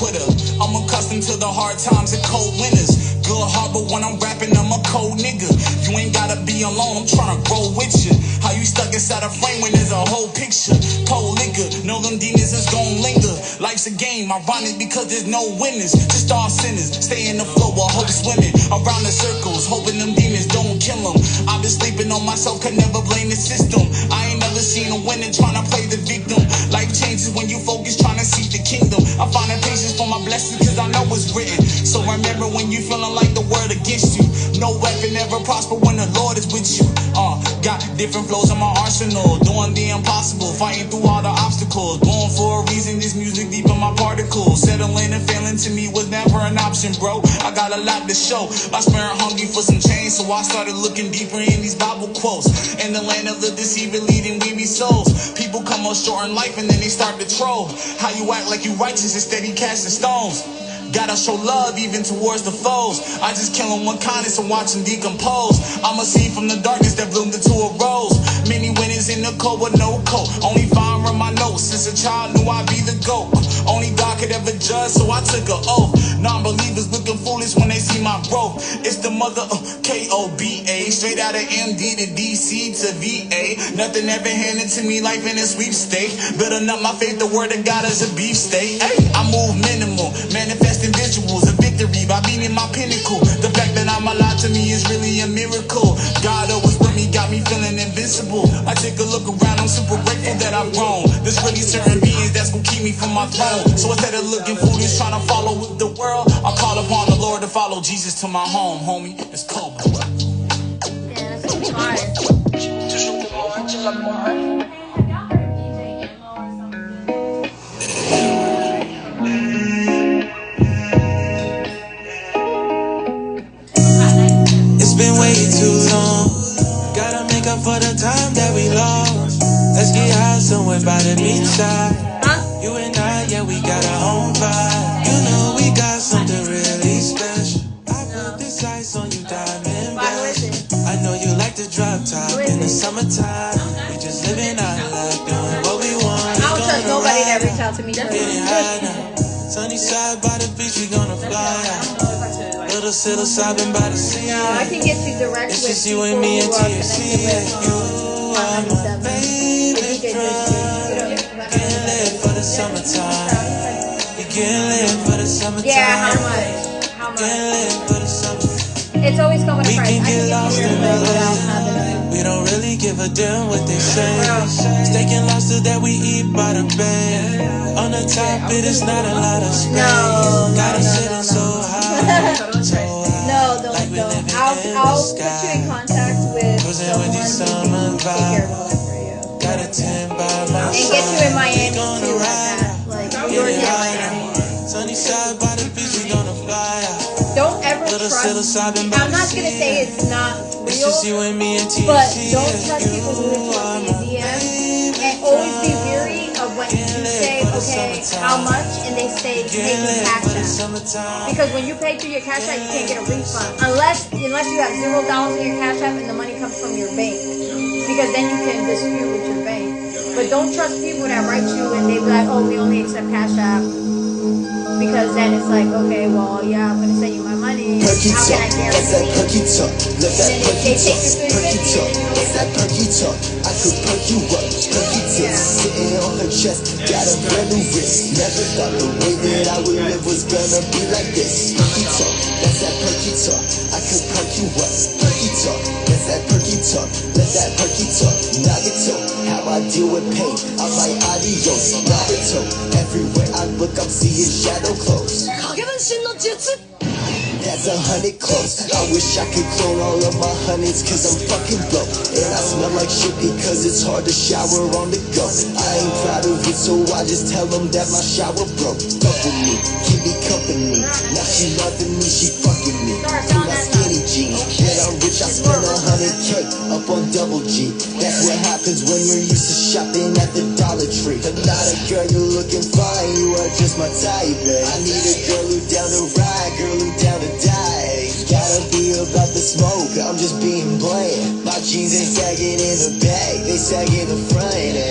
quitter. I'm accustomed to the hard times and cold winters. Good heart, but when I'm rapping, I'm a cold nigga. You ain't gotta be alone, I'm tryna grow with you. How you stuck inside a frame when there's a whole picture? Cold liquor, know them demons is gon' linger. Life's a game, ironic because there's no winners. Just all sinners, stay in the flow while hope swimming around the circles, hoping them demons don't kill them. I've been sleeping on myself, can never blame the system. I ain't never seen a winner tryna play the victim. Life changes when you focus tryna seek the kingdom. I find the patience for my blessings cause I know it's written. So remember when you feeling like the word against you. No weapon ever prosper when the Lord is with you. Got different flows in my arsenal, doing the impossible, fighting through all the obstacles. Born for a reason, this music deep in my particles. Settling and failing to me was never an option, bro. I got a lot to show. My spirit hungry for some change, so I started looking deeper in these Bible quotes. In the land of the deceived, leading weary souls. People come up short in life and then they start to troll. How you act like you righteous instead he casting stones. Gotta show love even towards the foes. I just kill them with kindness and watch them decompose. I'm a seed from the darkness that bloomed into a rose. Many winners in the cold with no coat. Only fire in my notes. Since a child knew I'd be the GOAT. Only God could ever judge, so I took an oath. Non-believers looking foolish when they see my growth. It's the mother of K-O-B-A. Straight out of MD to DC to VA. Nothing ever handed to me, life in a sweepstake. Building up my faith, the word of God is a beefsteak. Hey, I move minimal, manifesting visuals, a victory by being in my pinnacle. The fact that I'm alive to me is really a miracle. God always with me, got me feeling invincible. I take a look around, I'm super grateful that I've grown. There's really certain beings that's gonna keep me from my throne. So instead of looking foolish, trying to follow with the world, I call upon the Lord to follow Jesus to my home, homie. It's cold. Yeah, that's hard. It's been way too long. Gotta make up for the time that we lost. Let's get high somewhere by the beachside. You and I, yeah, we got our own vibe. You know we got something really special. I put this ice on you, diamond best. I know you like to drop top in the summertime. We just living our life, doing what we want. I don't trust nobody that reach out to me. Getting high now. Sunny side by the beach, we gonna fly out. Little psilocybin by the sea. No, I can get you direct it's with just you and me and THC. You are my favorite drug. Getting lit for the summertime. You getting lit for the summertime. Yeah, how much? How much? Getting lit for the summertime. It's always coming to We price. can get lost in LA. We don't really give a damn what they say. Steak and lobster that we eat by the bay. On the top, it is not a lot of space. Gotta sit it so high. No, don't. I'll put you in contact with someone who can take care of all that for you. Got a 10 by my And get you in Miami too, like that. Like, you're in Miami. Sunny side by the beach, we gonna fly out. Don't ever trust. I'm not gonna say it's not real, but don't trust people who hit you up in DM. And always be weary of when you say, okay, how much? And they say, pay me cash app. Because when you pay through your cash app, you can't get a refund. Unless you have $0 in your cash app and the money comes from your bank. Because then you can dispute with your bank. But don't trust people that write you and they be like, oh, we only accept cash app. Because then it's like, okay, well, yeah, I'm going to send you my money. How can I guarantee? Perky talk, let that perky They take talk, you perky through talk, it's that perky talk. I could perk you up, perky tips sitting on her chest, got a brand new wrist. Never thought the way that I would live was gonna be like this. Perky talk, that's that perky talk. I could perk you up, perky talk, that's that perky talk. Let that perky talk, Nagato. How I deal with pain, I'm like adios, Naruto. Everywhere I look, I'm seeing shadow close. That's 100 close. I wish I could clone all of my hundreds, cause I'm fucking broke. And I smell like shit because it's hard to shower on the go. I ain't proud of it, so I just tell them that my shower broke. Fuck with me, keep me company. Now she loving me, she fucking me. Through my skinny jeans. When I'm rich, I spend 100K up on double G. That's what happens when you're used to shopping at the Dollar Tree. But not a girl, you're looking fine, you are just my type, man. I need a girl who down to ride, girl who down to die. Gotta be about the smoke, I'm just being bland. My jeans ain't sagging in the back, they sag in the front. Hey.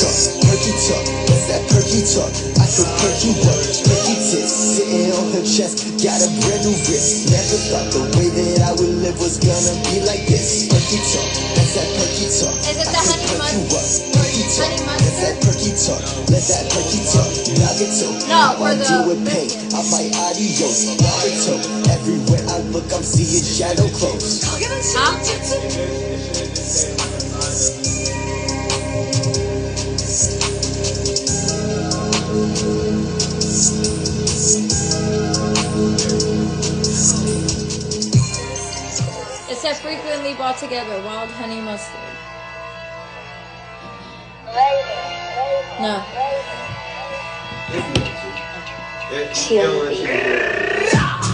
talk, what's that perky talk? I feel perky what? Perky tits, sitting on her chest, got a brand new wrist. Never thought the way that I would live was gonna be like this. Perky talk, what's that perky talk? Is it the honey mustard? Perky talk, what's that perky talk? Let that perky talk, Naruto. No, for I the do with pain, I fight adios, Naruto. Everywhere I look, I'm seeing shadow clothes. Huh? It said frequently bought together, wild honey mustard. No.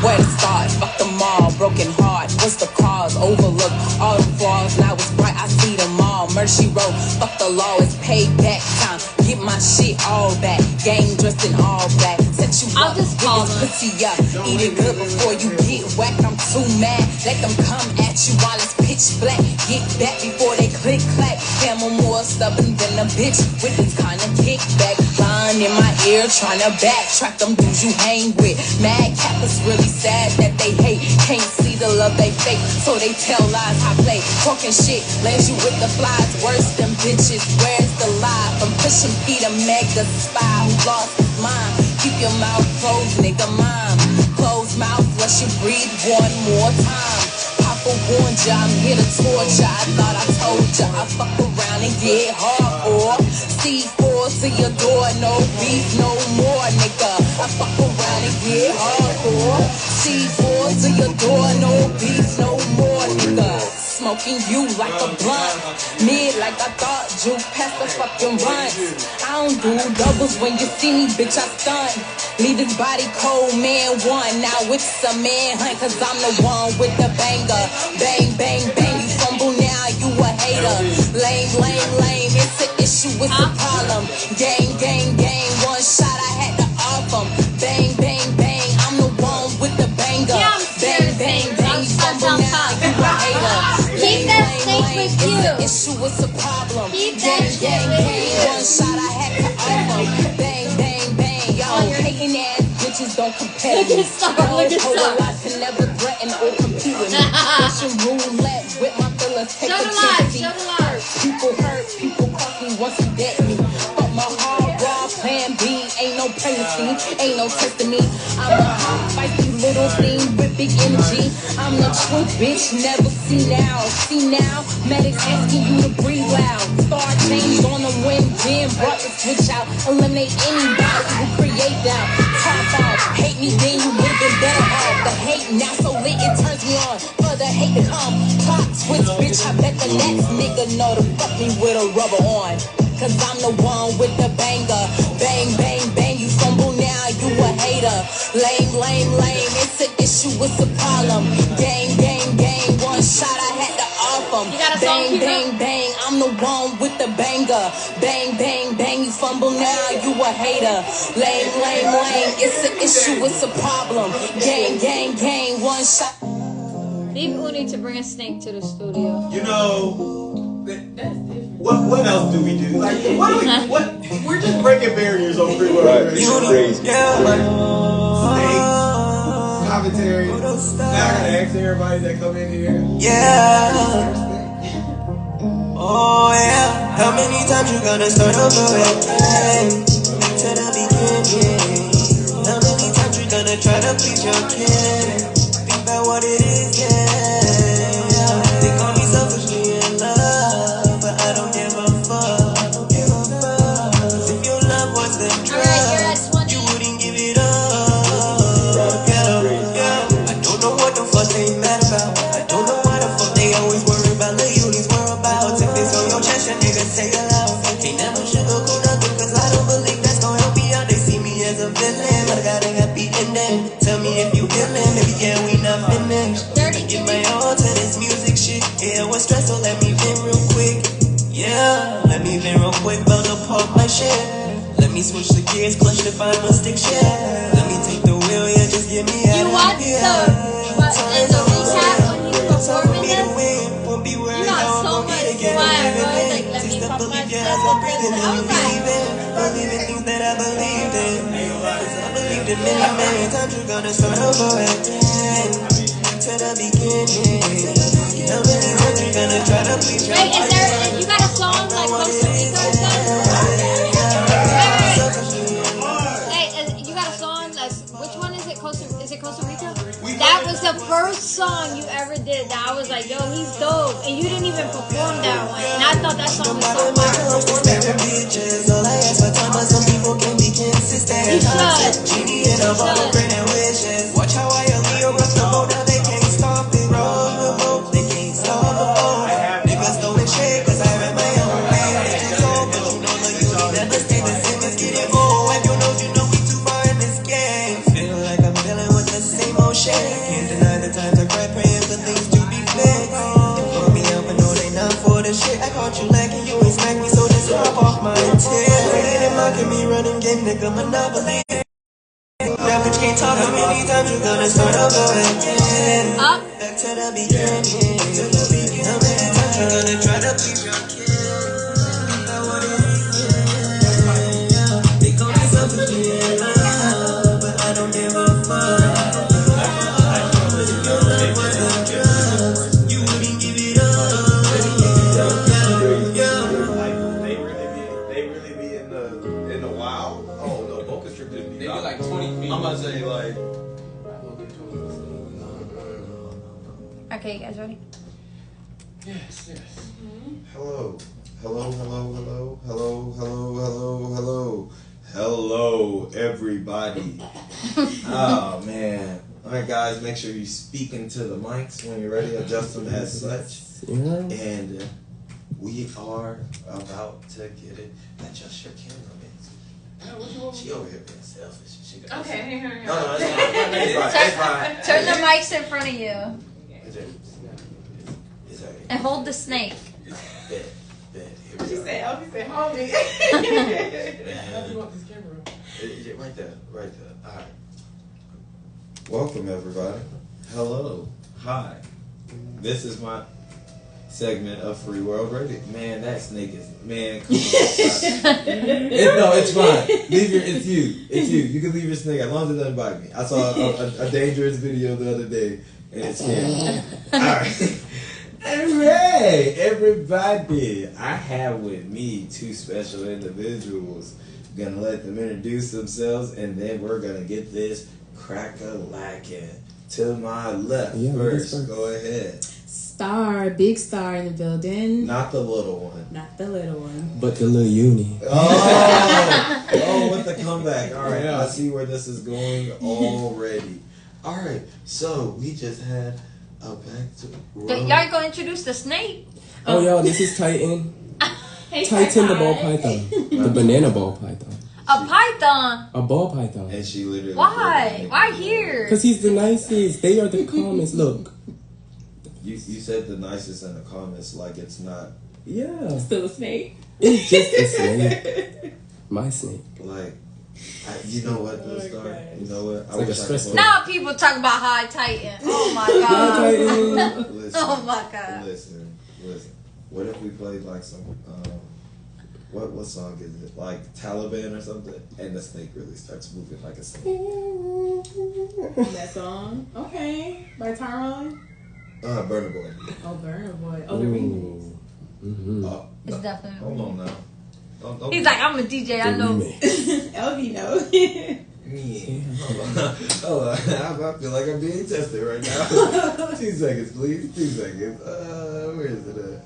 Where to start? Fuck them all. Broken heart. What's the cause? Overlook all the flaws. Now it's bright. I see them all. Mercy road. Fuck the law. It's payback time. Get my shit all back. Gang dressed in all black. Set you I'll up. just Get call this them. pussy up. Eat it good before you get whacked. I'm too mad. Let them come at you while it's pitch black. Get back before they click clack. Damn, I'm more stubborn than a bitch with this kind of kickback. Line in my ear, trying to backtrack them dudes you hang with. Mad cap is really sad that they hate. Can't see the love they fake, so they tell lies. I play talking shit, lands you with the flies. Worse than bitches, where's the lie? From pushing P to mega spy who lost his mind. Keep your mouth closed, nigga, mine. Close mouth, let you breathe one more time. Papa warned ya, I'm here to torture. I thought I told ya, I fuck around and get hardcore. C4 to your door, no beef, no more, nigga. I fuck around and get hardcore. C4 to your door, no beef, no more, nigga. Smoking you like a blunt, mid like I thought you. Pass the fucking runs. I don't do doubles when you see me, bitch. I stunt. Leave his body cold, man one. Now it's a man hunt, cause I'm the one with the banger. Bang, bang, bang. You fumble now, you a hater. Lame, lame, lame. It's an issue, it's a problem. Gang, gang, gang. One shot, I had to off him. Bang, bang, bang. I'm the one with the banger. Yeah, I'm bang, bang, bang. You fumble now, you a hater. Keep that snake with you. Issue, it's a problem. Keep that Gang, shit gang, with gang. you. One shot, I had to off him. Bang, bang, bang. Y'all hating ass bitches don't compare Look me. at Star, look at Hold Star. a lot to never threaten or compete with me. Russian roulette with my feelings. Take Show a the light, chance. show the light. People hurt, people cross me once you dead me. But my hard raw plan B. Ain't no pregnancy, ain't no testing me. I'm a hot, feisty little thing with big energy. I'm the truth, bitch, never see now. See now, medics asking you to breathe loud. Star changed on the wind, Jim brought the switch out. Eliminate anybody who create doubt. Top off, hate me, then you would've been better off. The hate now so lit, it turns me on. For the hate to come, plot switch, bitch. I bet the next nigga know to fuck me with a rubber on. Cause I'm the one with the banger. Bang, bang, bang, you fumble now, you a hater. Lame, lame, lame, it's an issue, it's a problem. Gang, gang, gang, one shot, I had to off him. You got a song, Bang, Keeper? bang, bang, I'm the one with the banger. Bang, bang, bang, you fumble now, you a hater. Lame, lame, lame, it's an issue, it's a problem. Gang, gang, gang, one shot. Leave Uni to bring a snake to the studio. You know, what else do we do? Like, what? We're just breaking barriers on free will. Right, this is crazy. Snakes, commentary. Now I gotta ask everybody that come in here. Yeah. Oh yeah. How many times you gonna start over again? To the beginning. How many times you gonna try to please your kid? Think about what it is, yeah. They call me selfishly in love, but I don't give a fuck. If your love was the drug, Alright, you're at 20. you wouldn't give it up. Yeah. I don't know what the fuck they mad about. I don't know why the fuck they always worry about the Unis whereabouts. If it's on your chest, your nigga say it loud. They never sugarcoat nothing, cause I don't believe that's gonna help me out. They see me as a villain, but I got a happy ending. Tell me if you feeling, maybe yeah, we not finished. Let me give my all to this music shit. Yeah, it was stressful, let me vent real quick. Yeah, let me vent real quick, belt apart my shit. Let me switch the gears, clutch to find my stick shit. Let me take the wheel, yeah, just give me You watched the recap when he was performing this? You got so much swag, bro. Like, let me pop my stuff. Believe in things that I believed in. Cause I believed in many times you're gonna start over again. To the beginning. How many times you're gonna try to please your Wait, you got a song like Costa Rica or something? Hey, you got a song like, which one is it? Is it Costa Rica? That was the first song you ever did that I was like, yo, he's dope. And you didn't even perform that one. And I thought that song was so fire. Watch how I rock the boat, now they can't stop it. They can't stop the boat. Niggas throwing shit, cause I have my own way. But you know the you never stay the same. Let's get it more. Wipe your nose, you know we too far in this game. Feel like I'm dealing with the same old shit. Can't deny the times I cry, praying for things to be fixed. Call me up, but no, they not for the shit. I caught you lacking, you ain't smack me, so just rub off my tail. They mocking me, running game, nigga, monopoly. That bitch can't talk, how many times you gonna start over again? Up. Back to the beginning. How many times you gonna try to please your kid? I wanna they call me selfish, but I don't give a fuck. You wouldn't give it up. They really be in the wild. Oh no, Boca Strip just be. They be like 20 feet. I'm about to say like. Okay, you guys ready? Yes. Hello, everybody. Oh man. Alright guys, make sure you speak into the mics when you're ready, adjust them as such. And we are about to get it. Adjust your camera, man. She over here being selfish. She got Okay. No, it's fine. Turn the mics in front of you. It's alright. And hold the snake. Bet. Here She we go. said, homie. How do you want this camera? Right there. Alright. Welcome everybody. Hello. Hi. This is my segment of Free World Radio. Man, that snake is come on. No, it's fine. It's you. You can leave your snake as long as it doesn't bite me. I saw a dangerous video the other day and it scared me. Alright. Hey, everybody. I have with me two special individuals. Gonna let them introduce themselves and then we're gonna get this crack-a-lackin'. To my left first. Go ahead. Big star in the building. Not the little one. Not the little one. But the little uni. Oh, with the comeback. All right, I see where this is going already. All right, so we just had a back to Y'all gonna introduce the snake? Oh, yo, this is Titan. Titan the ball python. The banana ball python. A python? A ball python. And she literally. Why? Why here? Because he's the nicest. They are the calmest. Look. You said the nicest in the comments like it's not. Yeah. Still a snake. It's just a snake. My snake. Like, you know what, though, Star? You know what? I like wish a I stress could. Now people talk about High Titan. Oh my god. Listen, Oh my god. Listen. What if we played like some what song is it? Like Taliban or something? And the snake really starts moving like a snake. That song. Okay. By Tyrone. Burna Boy. Oh, Burna Boy. Oh, the remix. Mm-hmm. It's definitely. Hold on now. Don't He's like, I'm a DJ, I know. LV knows. Yeah. Hold on. I feel like I'm being tested right now. 2 seconds, please. 2 seconds. Where is it at?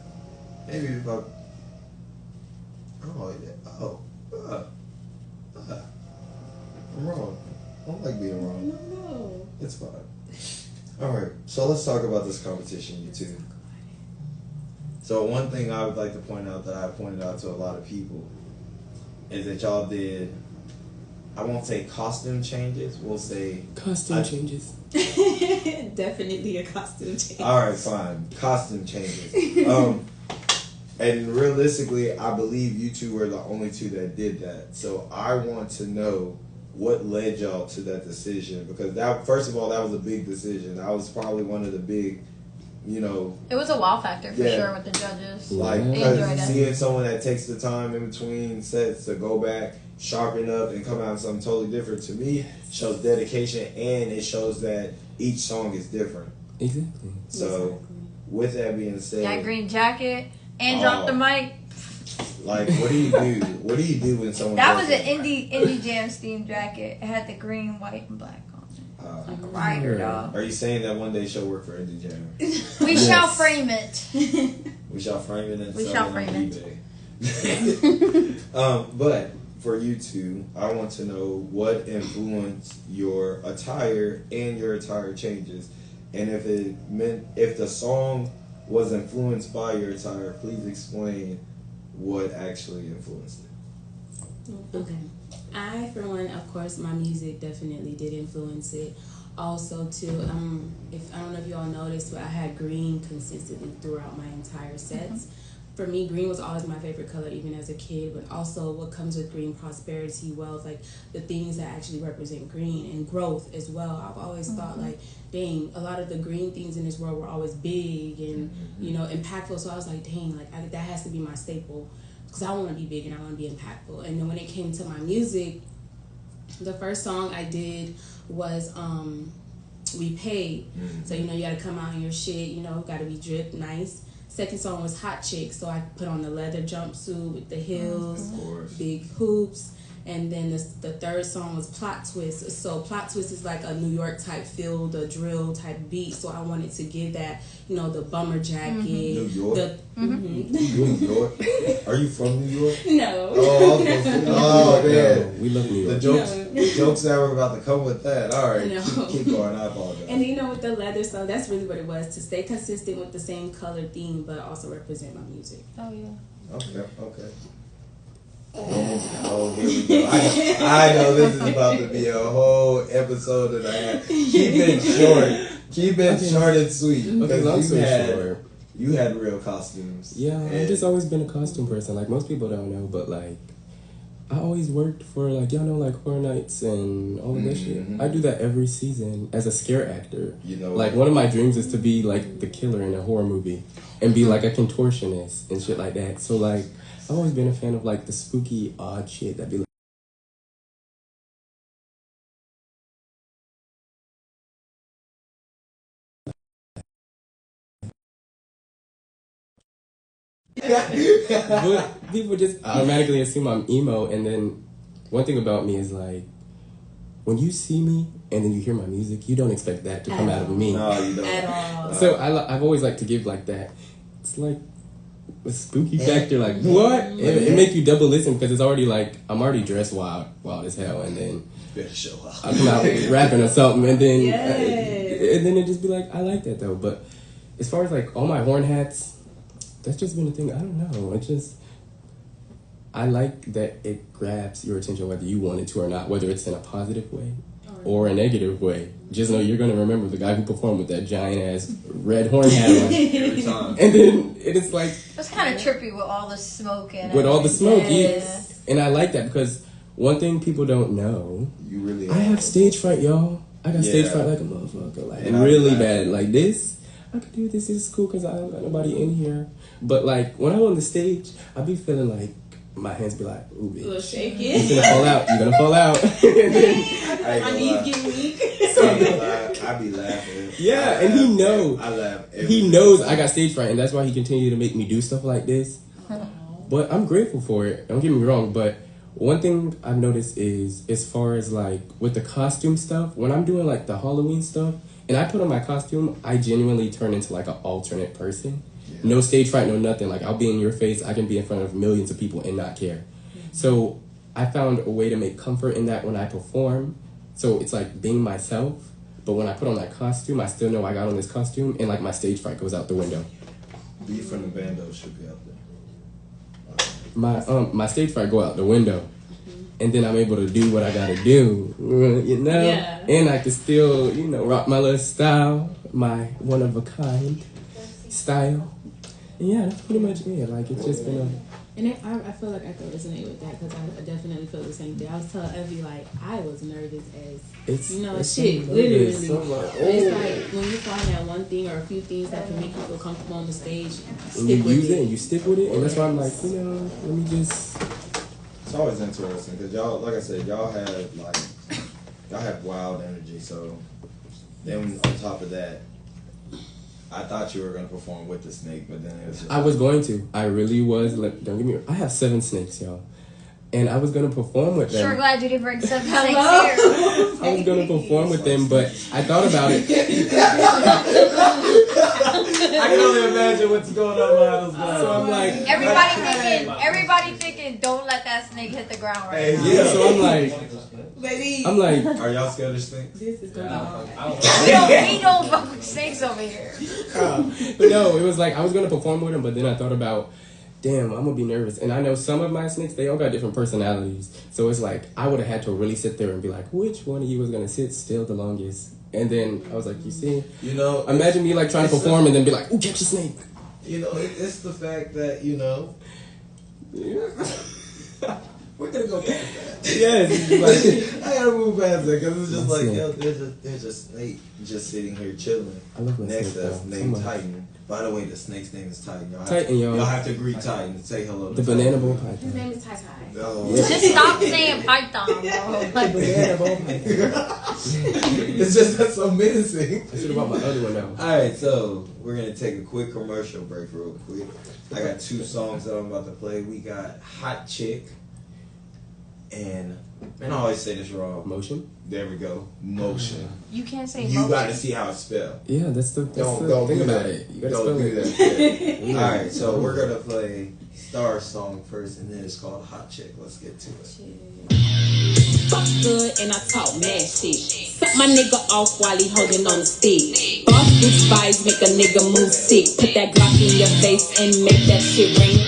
Maybe if I. Oh, yeah. I'm wrong. I don't like being wrong. No. It's fine. Alright, so let's talk about this competition, you two. So one thing I would like to point out that I pointed out to a lot of people is that y'all did, I won't say costume changes, we'll say... Costume changes. Definitely a costume change. Alright, fine. Costume changes. And realistically, I believe you two were the only two that did that. So I want to know what led y'all to that decision, because that, first of all, that was a big decision. That was probably one of the big you know, It was a wow factor for Yeah. sure with the judges. like They enjoyed it. seeing someone that takes the time in between sets to go back, sharpen up, and come out with something totally different, to me shows dedication, and it shows that each song is different. Exactly. So, with that being said, That green jacket and drop the mic. like, what do you do? What do you do when someone? That does was an that? indie Jams themed jacket. It had the green, white, and black on it. Like a rider, dog. Are you saying that one day she'll work for Indie Jam? We shall frame it. We shall frame it and We sell shall it frame on it. eBay. But for you two, I want to know what influenced your attire and your attire changes, and if the song was influenced by your attire, please explain what actually influenced it. Okay. I, for one, of course, my music definitely did influence it. Also, too, if I don't know if you all noticed, but I had green consistently throughout my entire sets. For me, green was always my favorite color, even as a kid. But also, what comes with green: prosperity, wealth, like the things that actually represent green, and growth as well. I've always thought, like, dang, a lot of the green things in this world were always big and impactful. So I was like, dang, like that has to be my staple, because I want to be big and I want to be impactful. And then when it came to my music, the first song I did was We Paid. So you gotta come out in your shit, gotta be dripped nice. Second song was Hot Chick, so I put on the leather jumpsuit with the heels, big hoops. And then the third song was Plot Twist. So Plot Twist is like a New York type feel, the drill type beat. So I wanted to give that, the bummer jacket. New York? New York? Are you from New York? No. Oh, man. We love New York. The jokes that were about to come with that. All right, No. keep going. I apologize. And with the leather, so that's really what it was, to stay consistent with the same color theme, but also represent my music. Oh, yeah. Okay. Oh, here we go. I know this is about to be a whole episode and a half. Keep it short and sweet. Because you had real costumes. Yeah, I've just always been a costume person. Like, most people don't know, but like, I always worked for like Horror Nights and all of that shit. I do that every season as a scare actor. Like, one of my dreams is to be like the killer in a horror movie and be like a contortionist and shit like that. So like, I've always been a fan of like the spooky, odd shit that be like. But people just automatically assume I'm emo, and then one thing about me is like, when you see me and then you hear my music, you don't expect that to come out of me. No, you don't. At all. So I've always liked to give like that. It's like a spooky factor, like what? It make you double listen, because it's already like I'm already dressed wild as hell, and then I come out rapping or something, and then and then it just be like, I like that though. But as far as like all my horn hats, that's just been a thing. I don't know. It's just, I like that it grabs your attention whether you want it to or not, whether it's in a positive way or a negative way. Just know you're gonna remember the guy who performed with that giant ass red horn hat on every time. And then it's like, It was kind of trippy with all the smoke and with all the smoke, Yes. and I like that, because one thing people don't know, You really I have stage fright, y'all. I got stage fright like a motherfucker, like really bad. Like this, I could do this. This is cool because I don't got nobody in here. But like when I'm on the stage, I be feeling like my hands be like, ooh, bitch, shake you're gonna fall out. You're gonna fall out. And then, My knees get weak. I be laughing. yeah, and he knows. I laugh. He knows I got stage fright, and that's why he continued to make me do stuff like this. But I'm grateful for it. Don't get me wrong. But one thing I've noticed is, as far as like with the costume stuff, when I'm doing like the Halloween stuff, and I put on my costume, I genuinely turn into like an alternate person. No stage fright, no nothing. Like, I'll be in your face. I can be in front of millions of people and not care. So I found a way to make comfort in that when I perform. So it's like being myself. But when I put on that costume, I still know I got on this costume, and like my stage fright goes out the window. B from the bando should be out there. My stage fright go out the window. And then I'm able to do what I gotta do, Yeah. And I can still, rock my little style, my one of a kind style. And yeah, that's pretty much it. Like, it's just been And I feel like I can resonate with that because I definitely feel the same thing. I was telling Evie, like, I was nervous as, It's shit, literally. It's like, when you find that one thing or a few things that can make you feel comfortable on the stage, and you use it and you stick with it, and that's why I'm like, let me just. It's always interesting because y'all, like I said, y'all have wild energy. So then on top of that, I thought you were gonna perform with the snake, but then it was just I was going to. I really was. Like, don't get me wrong. I have 7 snakes, y'all. And I was going to perform with them. Sure glad you didn't bring 7 snakes here. I was going to perform with them, but I thought about it. I can only imagine what's going on behind those guys. So I'm like... Everybody thinking, don't let that snake hit the ground right now. Yeah, so I'm like... Are y'all scared of snakes? This is going on. We don't fuck with snakes over here. But no, it was like, I was going to perform with them, but then I thought about... Damn, I'm gonna be nervous. And I know some of my snakes, they all got different personalities. So it's like, I would have had to really sit there and be like, which one of you was gonna sit still the longest? And then I was like, you see? Imagine me like trying to perform and then be like, ooh, catch a snake. It's the fact that, we're gonna go past that. Yes. I gotta move past that because it's just like, yo, there's a snake just sitting here chilling next to us named Titan. By the way, the snake's name is Titan. Y'all have to greet Titan and say hello to the Banana Bowl Python. His name is Tai. Oh. Just stop saying Python, bro. Like Banana Bowl Python. It's just that's so menacing. I should have brought my other one out. Alright, so we're gonna take a quick commercial break real quick. I got 2 songs that I'm about to play. We got Hot Chick and I always say this wrong. Motion? There we go. Motion. You can't say You motion. gotta see how it's spelled. Yeah, that's the Don't thing do about that. it. You gotta Don't spell do it. that. Alright, so we're gonna play Star's song first, and then it's called Hot Chick. Let's get to it. Fuck good and I talk mad shit. Suck my nigga off while he holding on the stick. Boss bitch vibes make a nigga move sick. Put that Glock in your face and make that shit ring.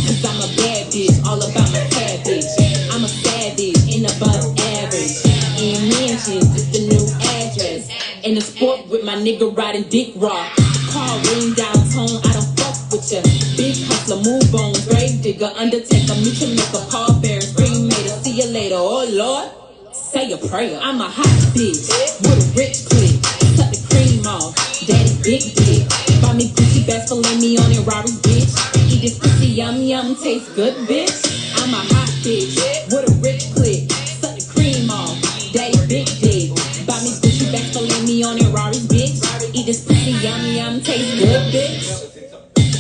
Cause I'm a bad bitch, all about my cabbage. I'm a savage and above average. In mansions, it's the new address. In the sport with my nigga riding dick raw. Car ring downtown, I don't fuck with ya. Big hustler, move on, grave digger, undertaker, mutual maker, Paul Bear, cremator. See you later, oh Lord. Say a prayer. I'm a hot bitch with a rich click. Cut the cream off, daddy big dick. Buy me Gucci bags, fillet me on it, Rari bitch. Eat this pussy, yum yum, tastes good, bitch. I'm a hot bitch with a rich click. Cut the cream off, daddy big dick. Buy me Gucci bags, fillet me on it, Rari bitch. Eat this pussy, yum yum, tastes good, bitch.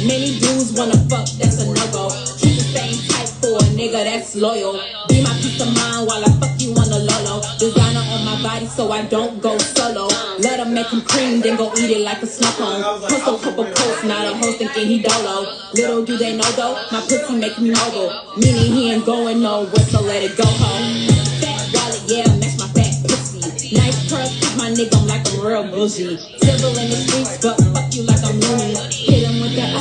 Many dudes wanna fuck, that's a no-go. Keep the same type for a nigga that's loyal. Be my peace of mind while I fuck you on the low-low. Designer on my body so I don't go solo. Let him make him cream, then go eat it like a snuff on. Post a couple posts, not a host thinking he dolo. Little do they know though, my pussy make me mobile. Meaning he ain't going nowhere, so let it go home. Fat wallet, yeah, match my fat pussy. Nice purse, keep my nigga, I'm like a real bougie. Civil in the streets, but fuck you like I'm loony. Hit him with that,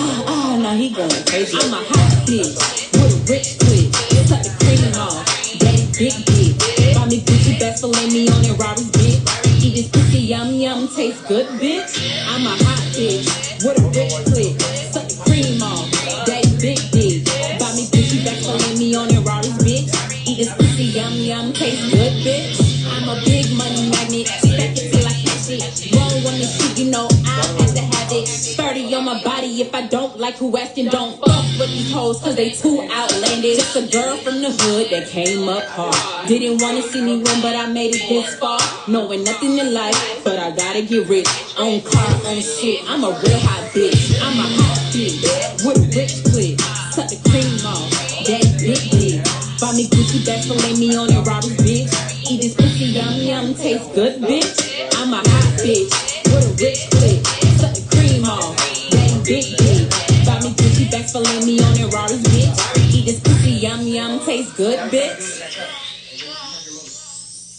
now he going crazy. I'm a hot bitch with a rich click. Cut the cream off, daddy big dick. Buy me Gucci bags, fillet me on it, Rari bitch. Eat this pussy, yum yum, tastes good, bitch. I'm a hot bitch with a rich click. Cut the cream off, daddy big dick. Buy me Gucci bags, fillet me on it, Rari bitch. Eat this pussy, yum yum, tastes good, bitch. I'm a big money magnet, stack it till I cash it. Roll on this shit, you know I have to have it. 30 on my body, if I don't like who asking, don't fuck with these hoes, cause they too outlandish. Just a girl from the hood that came up hard. Didn't wanna see me win, but I made it this far. Knowing nothing in life, but I gotta get rich. On car, on shit, I'm a real hot bitch. I'm a hot bitch, with a rich click. Cut the cream off, daddy big dick. Buy me Gucci bags, fillet me on it, Rari bitch. Eat this pussy, yum yum, tastes good, bitch. I'm a hot bitch with a rich click. Cut the cream off, daddy big dick. Buy me Gucci bags, fillet me on it, Rari bitch. Eat this pussy, yum yum, tastes good, bitch.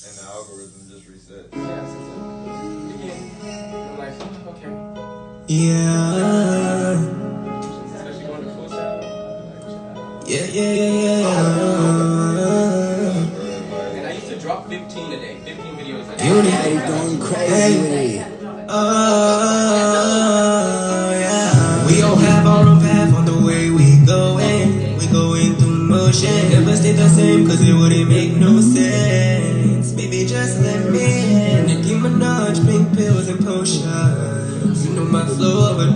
And the algorithm just reset. Yeah. And I used to drop 15 a day, 15 videos a day. You ain't going crazy. Yeah. We all have our own path on the way we going. We going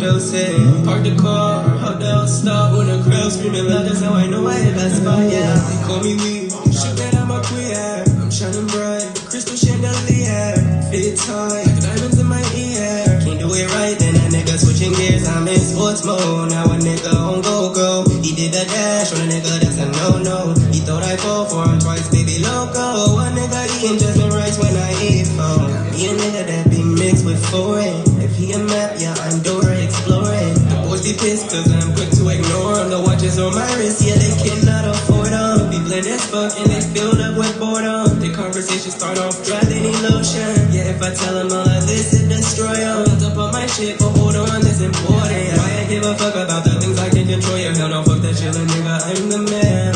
overdosing. Park the car, hop down, stop. When the crowd screaming loud, that's how I know I hit that spot, yeah. They call me weed, shoot that I'm a queer. I'm shining bright, the crystal chandelier. Fit tight, like diamonds in my ear. Can't do it right, then that nigga switching gears. I'm in sports mode, now a nigga on go-go. He did the dash on a nigga, that's a no-no. He thought I fall for him twice, baby, loco. One nigga eating jasmine rice when I eat phone. Me a nigga that be mixed with foreign. If he a map, yeah, I'm Dora exploring. The boys be pissed cause I'm quick to ignore them. The watches on my wrist, yeah, they cannot afford them. Be blend as fuck and they filled up with boredom. The conversation start off dry, they need lotion. Yeah, if I tell them all of this, it destroy them. Built up on my shit, but hold on, it's important. Why I give a fuck about the things I can control? Yeah, hell no, fuck that chillin', nigga, I'm the man.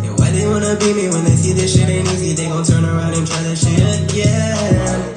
Yeah, why they wanna be me when they see this shit ain't easy? They gon' turn around and try that shit, yeah.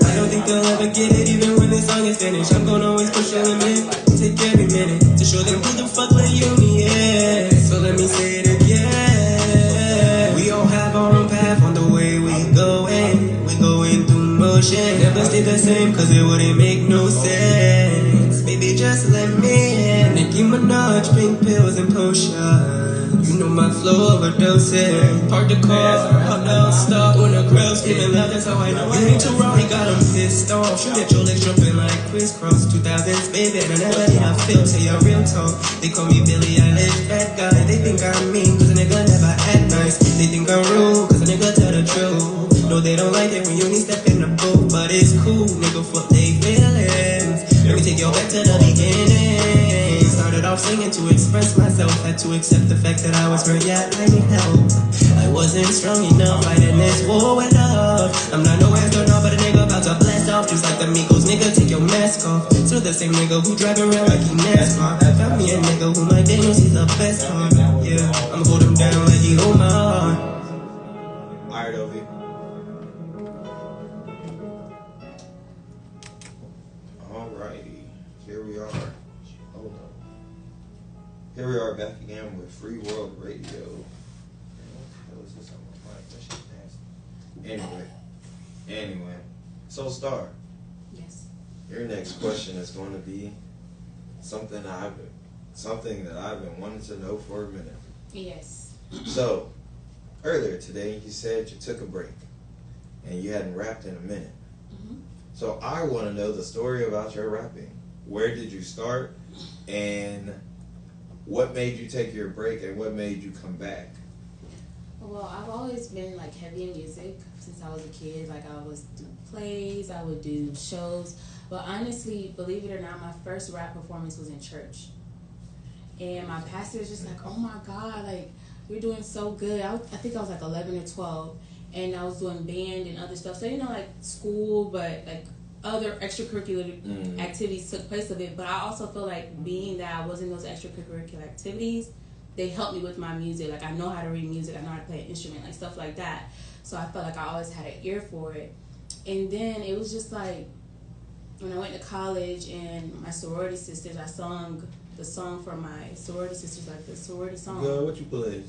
I don't think they'll ever get it, even when this song is finished. I'm gonna always push a limit, take every minute to show them who the fuck let you me, yeah. So let me say it again. We all have our own path on the way we going. We going through motion, never stay the same, cause it wouldn't make no sense. Baby, just let me in. Nicki Minaj, pink pills and potions. You know my flow overdosing. Park the car, hop down, stop. When the crowd screaming loud, that's how I know I ain't too wrong. He got him pissed off. Shoot at your legs jumping like crisscross. 2000s, baby, and I never need a filter, your real talk. They call me Billie Eilish, bad guy. They think I'm mean, cause a nigga never act nice. They think I'm rude, cause a nigga tell the truth. No, they don't like it when you only step in the booth, but it's cool, nigga, fuck they feelings. Let me take you back to the beginning. Started off singing to express myself. Had to accept the fact that I was hurt, yeah, I need help. I wasn't strong enough fighting this war with love. I'm not no astronaut, but a nigga about to blast off. Just like the Migos, nigga, take your mask off. Still the same nigga who driving around like he NASCAR. Found me a nigga who like Daniels, he's the best part. Yeah, I'ma hold him down like he hold my heart. Alright, Ovi. Alrighty, here we are. Hold on. Here we are back again with Free World Radio. What the hell is this on my mic? That shit's nasty. Anyway. So Star. Yes. Your next question is going to be something that I've been wanting to know for a minute. Yes. So, earlier today you said you took a break and you hadn't rapped in a minute. Mm-hmm. So I want to know the story about your rapping. Where did you start, and what made you take your break, and what made you come back? Well, I've always been like heavy in music since I was a kid. Like I was do plays, I would do shows. But honestly, believe it or not, my first rap performance was in church. And my pastor was just like, oh my God, like, you're doing so good. I think I was like 11 or 12, and I was doing band and other stuff. So, you know, like school, but like other extracurricular activities took place of it. But I also feel like being that I was in those extracurricular activities, they helped me with my music. Like, I know how to read music, I know how to play an instrument, like stuff like that. So I felt like I always had an ear for it. And then it was just like, when I went to college and my sorority sisters, I sung the song for my sorority sisters, like the sorority song. Girl, what you played?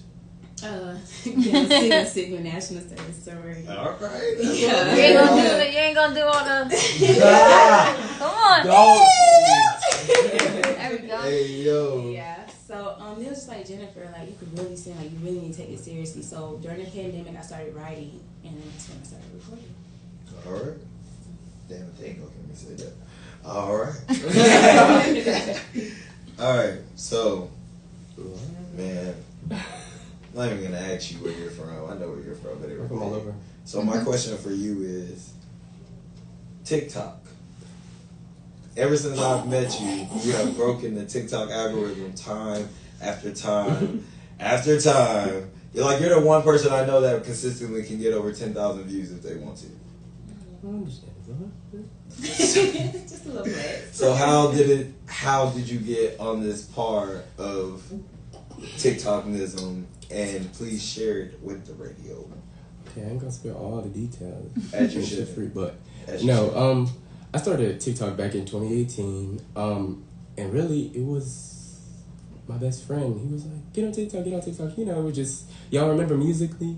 Sigma National Service Sorority. All right. Yeah. You ain't gonna do all the. Come on. There we go. Hey, yo. Yeah. So it was just like, Jennifer, like, you could really sing, like, you really need to take it seriously. So during the pandemic, I started writing, and then that's when I started recording. All right. Damn it, they ain't gonna hear me say that. All right. All right. So, man, I'm not even gonna ask you where you're from. I know where you're from, but I'm from all over. So my question for you is TikTok. Ever since I've met you, you have broken the TikTok algorithm time after time after time. You're the one person I know that consistently can get over 10,000 views if they want to. I understand. Just a little bit. So how did you get on this part of TikTokism, and please share it with the radio. Okay, I ain't gonna spill all the details. As you should. Free, but As you should. I started TikTok back in 2018, and really it was my best friend. He was like, get on TikTok. You know, it was just, y'all remember Musical.ly?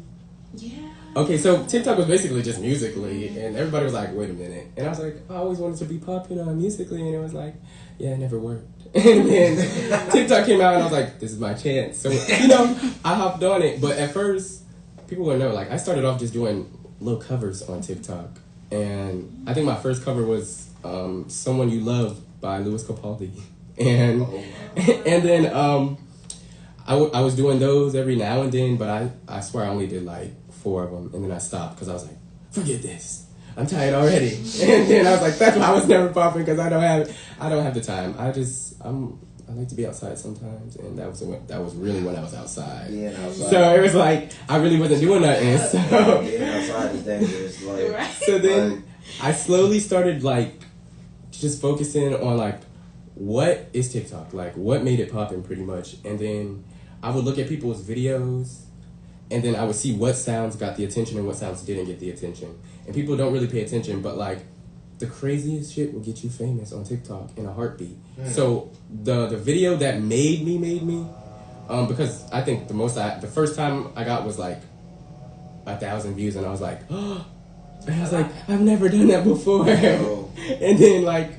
Yeah. Okay, so TikTok was basically just Musical.ly, and everybody was like, wait a minute. And I was like, I always wanted to be popular on Musical.ly, and it was like, yeah, it never worked. And then TikTok came out and I was like, this is my chance. So, you know, I hopped on it. But at first, people wouldn't know. Like, I started off just doing little covers on TikTok. And I think my first cover was Someone You Love by Louis Capaldi. And and then I was doing those every now and then, but I swear I only did like 4 of them. And then I stopped because I was like, forget this. I'm tired already. And then I was like, that's why I was never popping, because I don't have the time. I like to be outside sometimes, and that was really when I was outside. Being outside. So it was like I really wasn't doing nothing. So Being outside is dangerous. Like, so then I slowly started like just focusing on like what is TikTok, like what made it poppin' pretty much, and then I would look at people's videos. And then I would see what sounds got the attention and what sounds didn't get the attention. And people don't really pay attention, but like the craziest shit will get you famous on TikTok in a heartbeat. So the video that made me, because I think the first time I got was like 1,000 views, and I was like, oh, and I was like, I've never done that before. And then like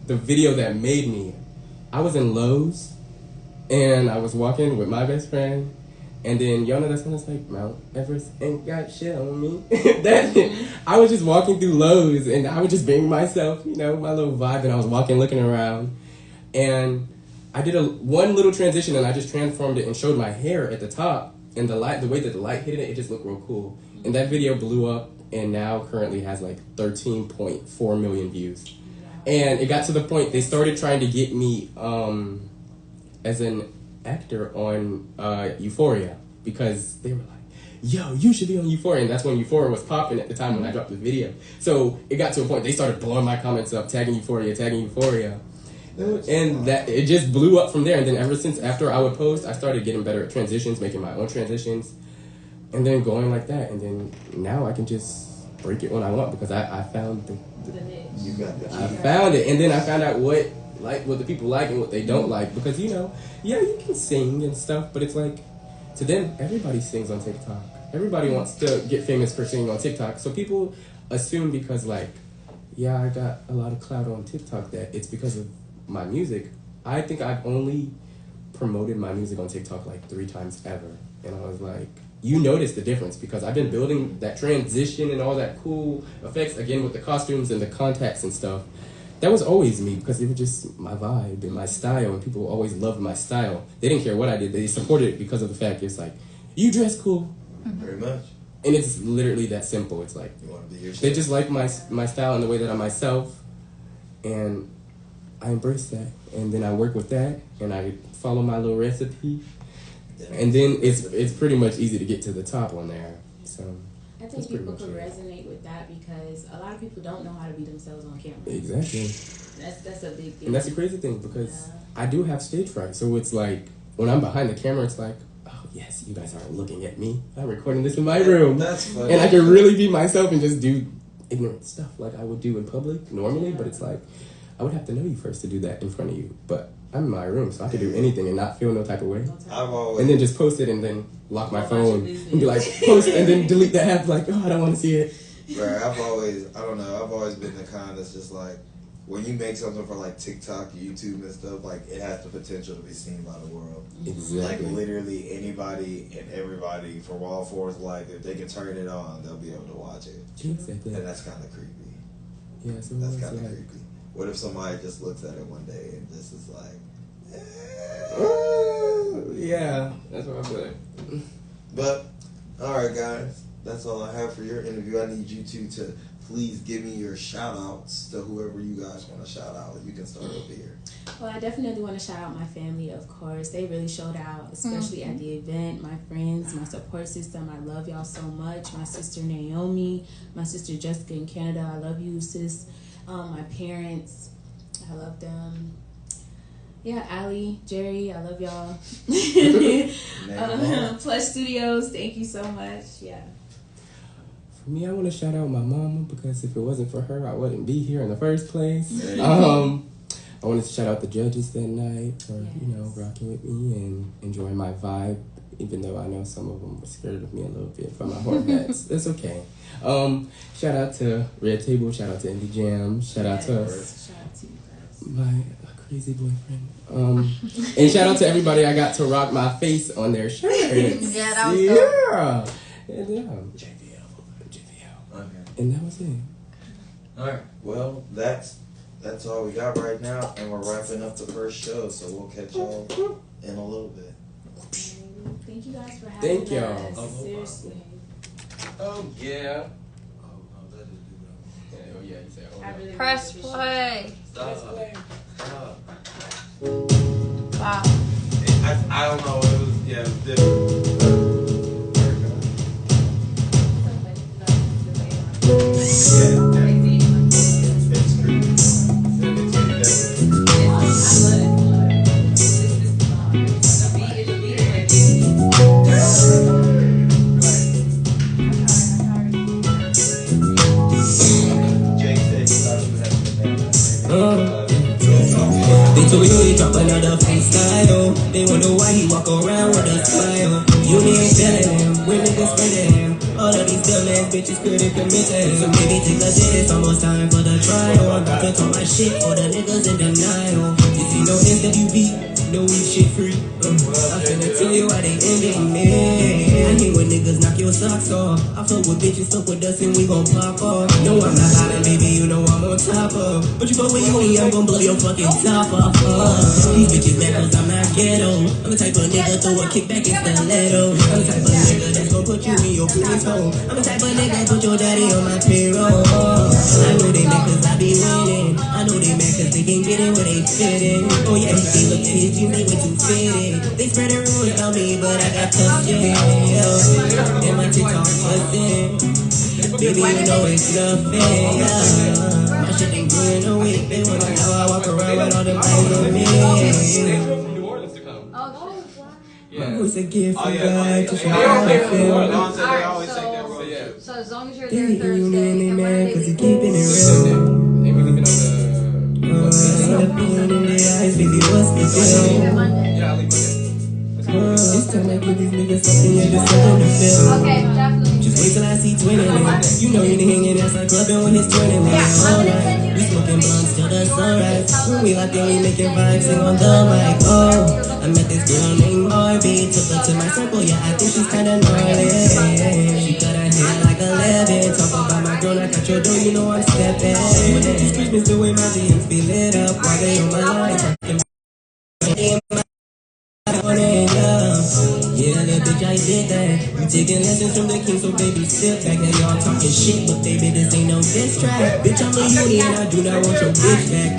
the video that made me, I was in Lowe's, and I was walking with my best friend. And then y'all know that song that's like Mount Everest ain't got shit on me. I was just walking through Lowe's and I was just being myself, you know, my little vibe. And I was walking, looking around, and I did one little transition, and I just transformed it and showed my hair at the top, and the way that the light hit it just looked real cool. And that video blew up, and now currently has like 13.4 million views. And it got to the point they started trying to get me as an actor on Euphoria, because they were like, yo, you should be on Euphoria. And that's when Euphoria was popping at the time when I dropped the video. So it got to a point they started blowing my comments up, tagging Euphoria. And that it just blew up from there. And then ever since, after I would post, I started getting better at transitions, making my own transitions, and then going like that. And then now I can just break it when I want, because I found I found it. And then I found out what the people like and what they don't like, because you know, yeah, you can sing and stuff, but it's like, to them, everybody sings on TikTok. Everybody wants to get famous for singing on TikTok. So people assume, because like, yeah, I got a lot of clout on TikTok, that it's because of my music. I think I've only promoted my music on TikTok like 3 times ever. And I was like, you notice the difference, because I've been building that transition and all that cool effects, again with the costumes and the contacts and stuff. That was always me, because it was just my vibe and my style, and people always loved my style. They didn't care what I did. They supported it because of the fact it's like, you dress cool. Very much. And it's literally that simple. It's like, you want to be yourself. They just like my style and the way that I'm myself, and I embrace that. And then I work with that, and I follow my little recipe. And then it's pretty much easy to get to the top on there. So I think people could resonate with that, because a lot of people don't know how to be themselves on camera. Exactly. That's a big thing. And that's the crazy thing, because I do have stage fright. So it's like, when I'm behind the camera, it's like, oh yes, you guys aren't looking at me. I'm recording this in my room. That's funny. And I can really be myself and just do ignorant stuff like I would do in public normally. But it's like, I would have to know you first to do that in front of you. But I'm in my room, so I can do anything and not feel no type of way. And then just post it and then lock my phone and be like, post and then delete the app, like, oh, I don't want to see it. Right, I've always been the kind that's just like, when you make something for like TikTok, YouTube and stuff, like it has the potential to be seen by the world. Exactly. Like literally anybody and everybody from all forms of life, if they can turn it on, they'll be able to watch it. Exactly. And that's kind of creepy. Yeah, so that's kind of creepy. What if somebody just looks at it one day and just is like, yeah, that's what I'm saying. But, alright guys, that's all I have for your interview. I need you two to please give me your shout outs to whoever you guys want to shout out. You can start over here. Well, I definitely want to shout out my family, of course. They really showed out, especially at the event. My friends, my support system, I love y'all so much. My sister Naomi, my sister Jessica in Canada, I love you, sis. My parents, I love them. Yeah, Ali, Jerry, I love y'all. Plush Studios, thank you so much. Yeah. For me, I want to shout out my mama, because if it wasn't for her, I wouldn't be here in the first place. I wanted to shout out the judges that night for, you know, rocking with me and enjoying my vibe, even though I know some of them were scared of me a little bit from my hard hats. It's okay. Shout out to Red Table, shout out to Indie Jam, shout out to my Crazy boyfriend. And shout out to everybody I got to rock my face on their shirts. Yeah, that was dope. And JVL. Okay. And that was it. All right. Well, that's all we got right now, and we're wrapping up the first show, so we'll catch y'all in a little bit. Thank you guys for having Thank y'all. us. Seriously. Oh yeah. Oh, no, that is Oh yeah, you said. I really Press appreciate play. Stop. Wow. I don't know. It was different. They told me he drop another freestyle. They wonder why he walk around with a smile. You ain't feeling him, women just spreading him. All of these dumb ass bitches couldn't commit to him. So maybe take a shit, it's almost time for the trial. I'm about to talk my shit for the niggas in denial. You see no SWB, no weak shit free. I'm finna tell you why they ending me. I hate when niggas knock your socks off. I fuck with bitches, fuck with us, and we gon' pop off. No, I'm not lying, baby, you know I'm on top of. But you fuck with me, I'm gon' blow your fucking top off. These bitches mad cause I'm not ghetto. I'm the type of nigga throw a kickback in stiletto. I'm the type of nigga that's gon' put you in your police hole. I'm the type of nigga put your daddy on my payroll. I know they mad cause I be winning. I know they mad cause they can't get in where they fit in. Oh yeah, they look at his jeans, they way too fitted. They spread the rumors on me, but I got tough shit. And my TikTok bustin'. Baby, you know it's nothing. My shit ain't going away. They wanna know I walk around with all them eyes on me. From New Orleans to come. My voice a gift from yeah. God to show They how I always feel. always take that road. Yeah. So as long as you're They there hating you, Thursday, and they and when mad they cause you leave? keeping it real. Ain't we leaving on the. The pain in their eyes, baby, what's the deal? Monday. Yeah, I'll leave Monday. It's time to give these niggas something, you're just something to feel. Okay, definitely. Just wait till I see twinning. You know you hanging outside clubbing when it's twinning. Yeah, I'm gonna Alright, send you we smoking blunts till the sunrise. When we like we making vibes, sing on the mic. Oh, I met this girl named Barbie. Took her to my circle, yeah, I think she's kinda gnarly. She cut her hair like 11. Talk about my girl, I got your door, you know I'm stepping. You know these Christmas the way my DMs be lit up. While they on my line, yeah, little bitch, I did that. You taking lessons from the king, so baby, sit back. And y'all talking shit, but baby, this ain't no diss track. Bitch, I'm a uni and I do not want your bitch back.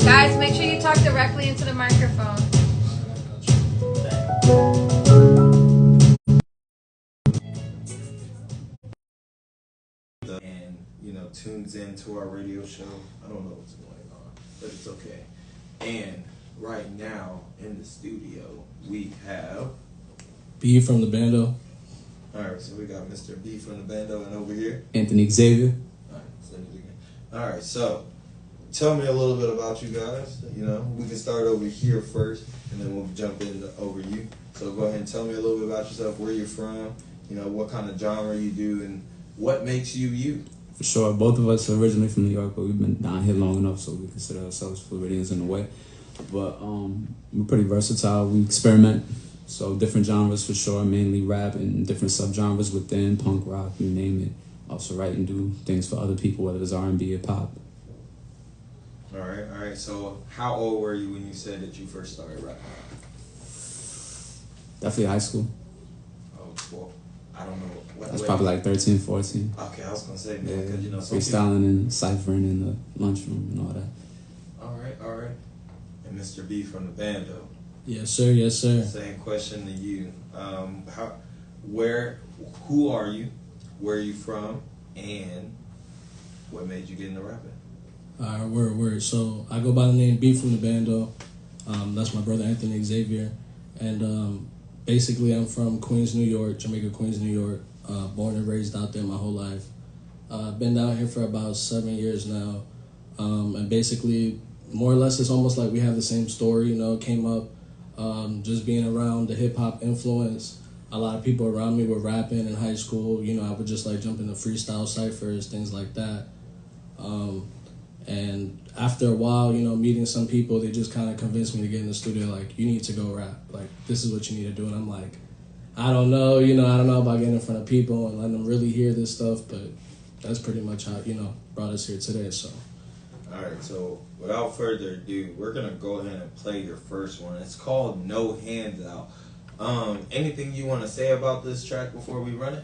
Guys, make sure you talk directly into the microphone. And tunes into our radio show. I don't know what's going on, but it's okay. And right now in the studio we have B from the Bando. Alright, so we got Mr. B from the Bando, and over here Anthony Xavier. Alright, say it again. Alright, so tell me a little bit about you guys. We can start over here first, and then we'll jump into over you. So go ahead and tell me a little bit about yourself, where you're from, what kind of genre you do, and what makes you you. For sure, both of us are originally from New York, but we've been down here long enough, so we consider ourselves Floridians in a way. But we're pretty versatile. We experiment, so different genres for sure, mainly rap and different subgenres within punk rock, you name it. Also write and do things for other people, whether it's R&B or pop. All right. So how old were you when you said that you first started rapping? Definitely high school. Oh, well, I don't know. That's probably like 13, 14. Okay, I was going to say, man, Yeah, because, freestyling and ciphering in the lunchroom and all that. All right. And Mr. B from the Bando. Yes, sir. Yes, sir. Same question to you. Who are you? Where are you from? And what made you get into rapping? All right, word. So I go by the name B from the Bando. That's my brother Anthony Xavier. And basically I'm from Queens, New York, Jamaica, Queens, New York. Born and raised out there my whole life. Been down here for about 7 years now. And basically, more or less, it's almost like we have the same story, came up just being around the hip-hop influence. a lot of people around me were rapping in high school. You know, I would just like jump into freestyle ciphers, things like that. And after a while, you know, meeting some people, they just kind of convinced me to get in the studio. Like, you need to go rap. Like, this is what you need to do. And I'm like, I don't know. You know, I don't know about getting in front of people and letting them really hear this stuff. But that's pretty much how, you know, brought us here today. So. All right. So without further ado, we're gonna go ahead and play your first one. It's called No Handout. Anything you want to say about this track before we run it?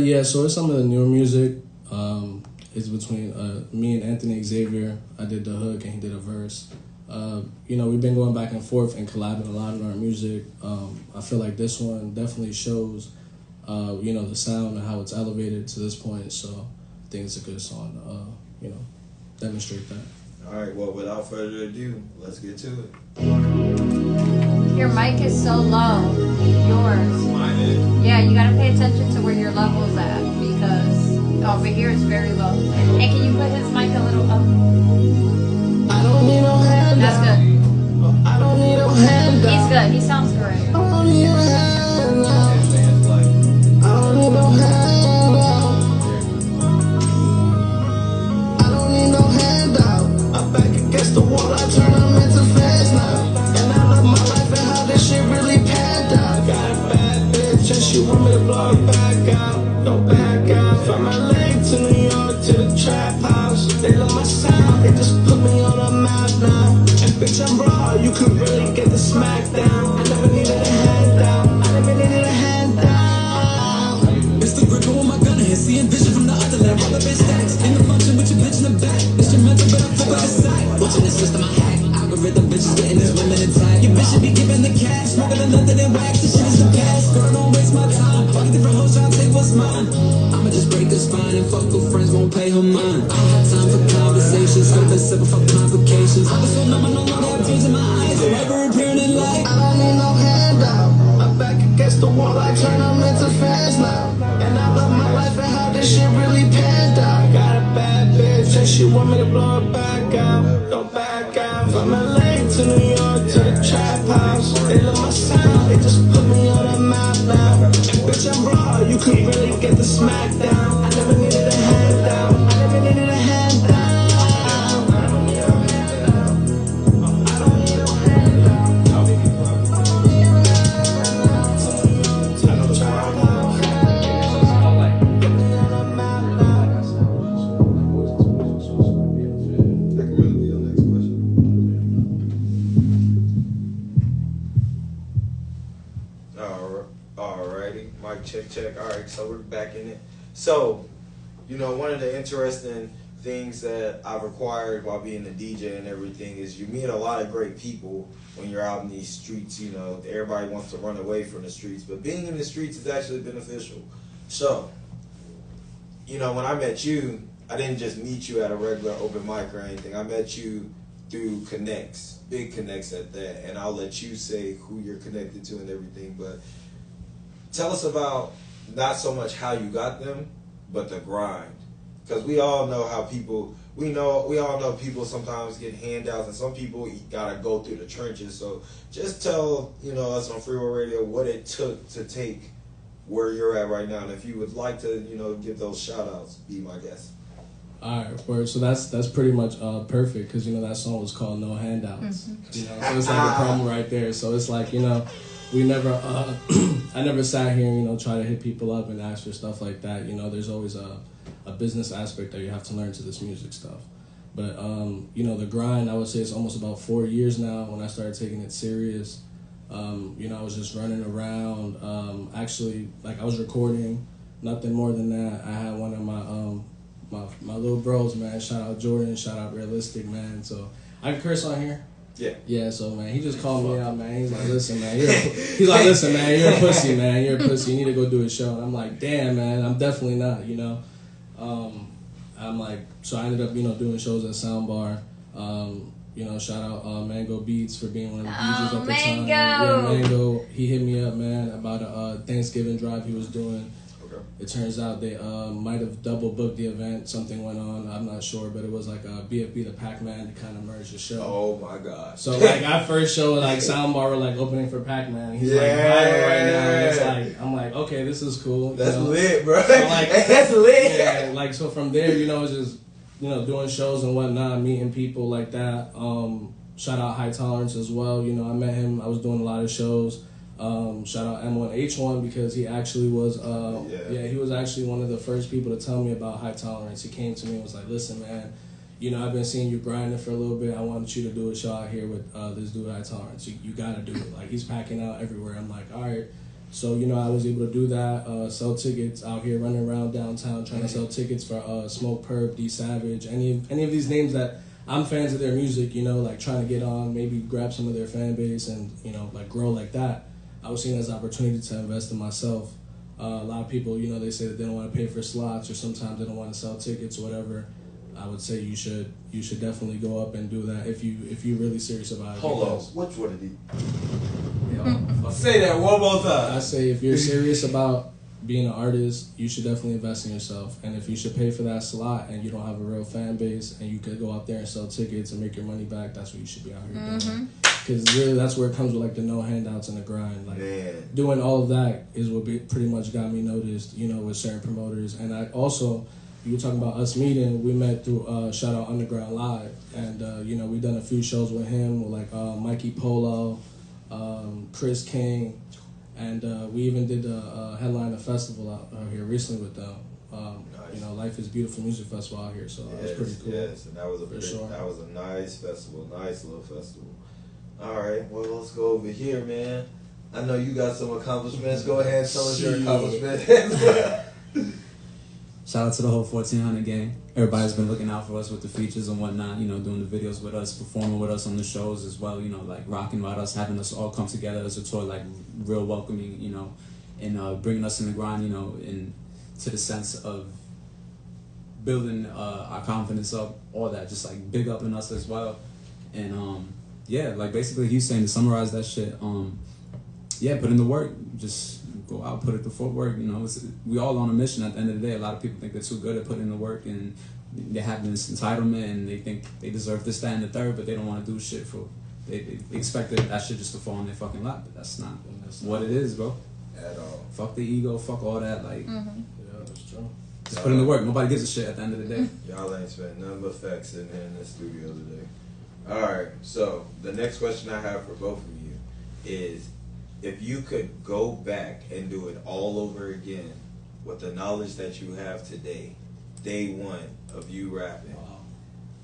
Yeah. So it's some of the newer music. It's between me and Anthony Xavier. I did the hook and he did a verse. You know, we've been going back and forth and collabing a lot on our music. I feel like this one definitely shows, you know, the sound and how it's elevated to this point. So I think it's a good song to, you know, demonstrate that. All right, well, without further ado, let's get to it. Your mic is so low. Yours. Mine is. Yeah, you gotta pay attention to where your level's at because over here it's very low. Hey, can you put his mic a little up? I don't need no handout. That's good. I don't need no handout. He's good. He sounds great. I don't need no handout. It's like, I don't need no handout. I don't need no handout. I'm back against the wall. I turn them into fans now. And I love my life and how this shit really panned out. Got a bad bitch and she want me to blow it back out. Don't back out. From LA to New York to the trap house. They love my sound. They just put me on a map now. And bitch, I'm raw. You could really get the smack down. I never needed a handout. I never needed a handout. It's the grip on my gun here, seeing vision from the other lab. All the bitch stacks in the function with your bitch in the back. Instrumental, but I'm fuck with the side. Watching the system, I hack. Algorithm bitches getting these women inside. Your bitch should be giving the cash. Smoking another than wax. This shit is the past. Girl, don't waste my time. Fucking different hoes trying to take what's mine. I'ma just break her spine and fuck with friends, won't pay her mind. I don't have time for conversations. Could have been simple for complications. I was so numb, I no longer have tears in my eyes. Forever appearing in light. I don't need no handout. I'm back against the wall. I turn them into fans now. And I love my life and how this shit really panned out. Got a bad bitch and she want me to blow it back out. Don't back out. From LA to New York to the trap house. They love my sound. They just put me on a map now. And bitch, I'm raw. You could really get the smack down. I never needed a handout. I never needed a handout. I don't need a handout. I don't need no handout. That could really be your next question. Alrighty, mic check. Alright, so we're back in it. So, you know, one of the interesting things that I've acquired while being a DJ and everything is you meet a lot of great people when you're out in these streets. You know, everybody wants to run away from the streets, but being in the streets is actually beneficial. So, you know, when I met you, I didn't just meet you at a regular open mic or anything. I met you through connects, big connects at that, and I'll let you say who you're connected to and everything, but tell us about not so much how you got them, but the grind. Because we all know how people, we all know people sometimes get handouts, and some people gotta go through the trenches. So just tell, you know, us on Free World Radio what it took to take where you're at right now. And if you would like to, you know, give those shout outs, be my guest. Alright, word. So that's pretty much perfect because, you know, that song was called No Handouts. You know, so it's like a problem right there. So it's like, you know, we never, I never sat here and, you know, try to hit people up and ask for stuff like that. You know, there's always a business aspect that you have to learn to this music stuff. But, you know, the grind, I would say it's almost about 4 years now when I started taking it serious. You know, I was just running around. Actually, like, I was recording, nothing more than that. I had one of my little bros, man. Shout out Jordan, shout out Realistic, man. So I can curse on here. Yeah, so man, he just called me out, man. He's like, listen, man, you're a pussy, man. You're a pussy. You need to go do a show. And I'm like, damn, man, I'm definitely not, you know. I'm like, so I ended up, you know, doing shows at Soundbar. You know, shout out Mango Beats for being one of the DJs at the time. Yeah, Mango, he hit me up, man, about a Thanksgiving drive he was doing. It turns out they might have double booked the event. Something went on. I'm not sure, but it was like BFB the Pac-Man to kind of merge the show. Oh my God! So like our first show, like Soundbar were like opening for Pac-Man. He's like viral right now. artist is cool. That's you know? lit, bro. So, like, that's lit. Yeah, like so from there, you know, it's just doing shows and whatnot, meeting people like that. Shout out High Tolerance as well. You know, I met him. I was doing a lot of shows. Shout out M1H1 because he actually was. He was actually one of the first people to tell me about High Tolerance. He came to me and was like, "Listen, man, you know, I've been seeing you grinding for a little bit. I wanted you to do a show out here with this dude High Tolerance. You gotta do it. Like, he's packing out everywhere." I'm like, all right. So, you know, I was able to do that, sell tickets out here, running around downtown, trying to sell tickets for Smoke Perp, D Savage, any of these names that I'm fans of their music, you know, like trying to get on, maybe grab some of their fan base and, you know, like grow like that. I was seeing it as an opportunity to invest in myself. A lot of people, you know, they say that they don't want to pay for slots or sometimes they don't want to sell tickets or whatever. I would say you should definitely go up and do that if you're really serious about it. Hold on, which one of these? Say that one more time. I say if you're serious about being an artist, you should definitely invest in yourself. And if you should pay for that slot and you don't have a real fan base and you could go out there and sell tickets and make your money back, that's what you should be out here doing. Because really, that's where it comes with like the no handouts and the grind. Like doing all of that is what pretty much got me noticed, you know, with certain promoters. And I also, you were talking about us meeting. We met through Shout Out Underground Live, and you know, we done a few shows with him, with like Mikey Polo, Chris King, and we even did a headline a festival out here recently with them. You know, Life is Beautiful Music Festival out here, so that was pretty cool. Yes, and that was that was a nice festival, nice little festival. All right, well, let's go over here, man. I know you got some accomplishments. Go ahead and tell us your accomplishments. Shout out to the whole 1400 gang. Everybody's been looking out for us with the features and whatnot, you know, doing the videos with us, performing with us on the shows as well, you know, like rocking with us, having us all come together as a tour, like real welcoming, you know, and bringing us in the grind, you know, and to the sense of building our confidence up, all that, just like big up in us as well. And yeah, like basically he's saying to summarize that shit, yeah, put in the work, just go out, put it to footwork, you know, we all on a mission at the end of the day. A lot of people think they're too good at putting in the work and they have this entitlement and they think they deserve this, that, and the third, but they don't want to do shit for, they expect that shit just to fall in their fucking lap, but that's not what it is, bro. At all. Fuck the ego, fuck all that, like, Yeah, that's true. just put in the work. Nobody gives a shit at the end of the day. Y'all ain't spent nothing but facts sitting here in the studio today. Alright, so the next question I have for both of you is, if you could go back and do it all over again with the knowledge that you have today, day one of you rapping. Wow.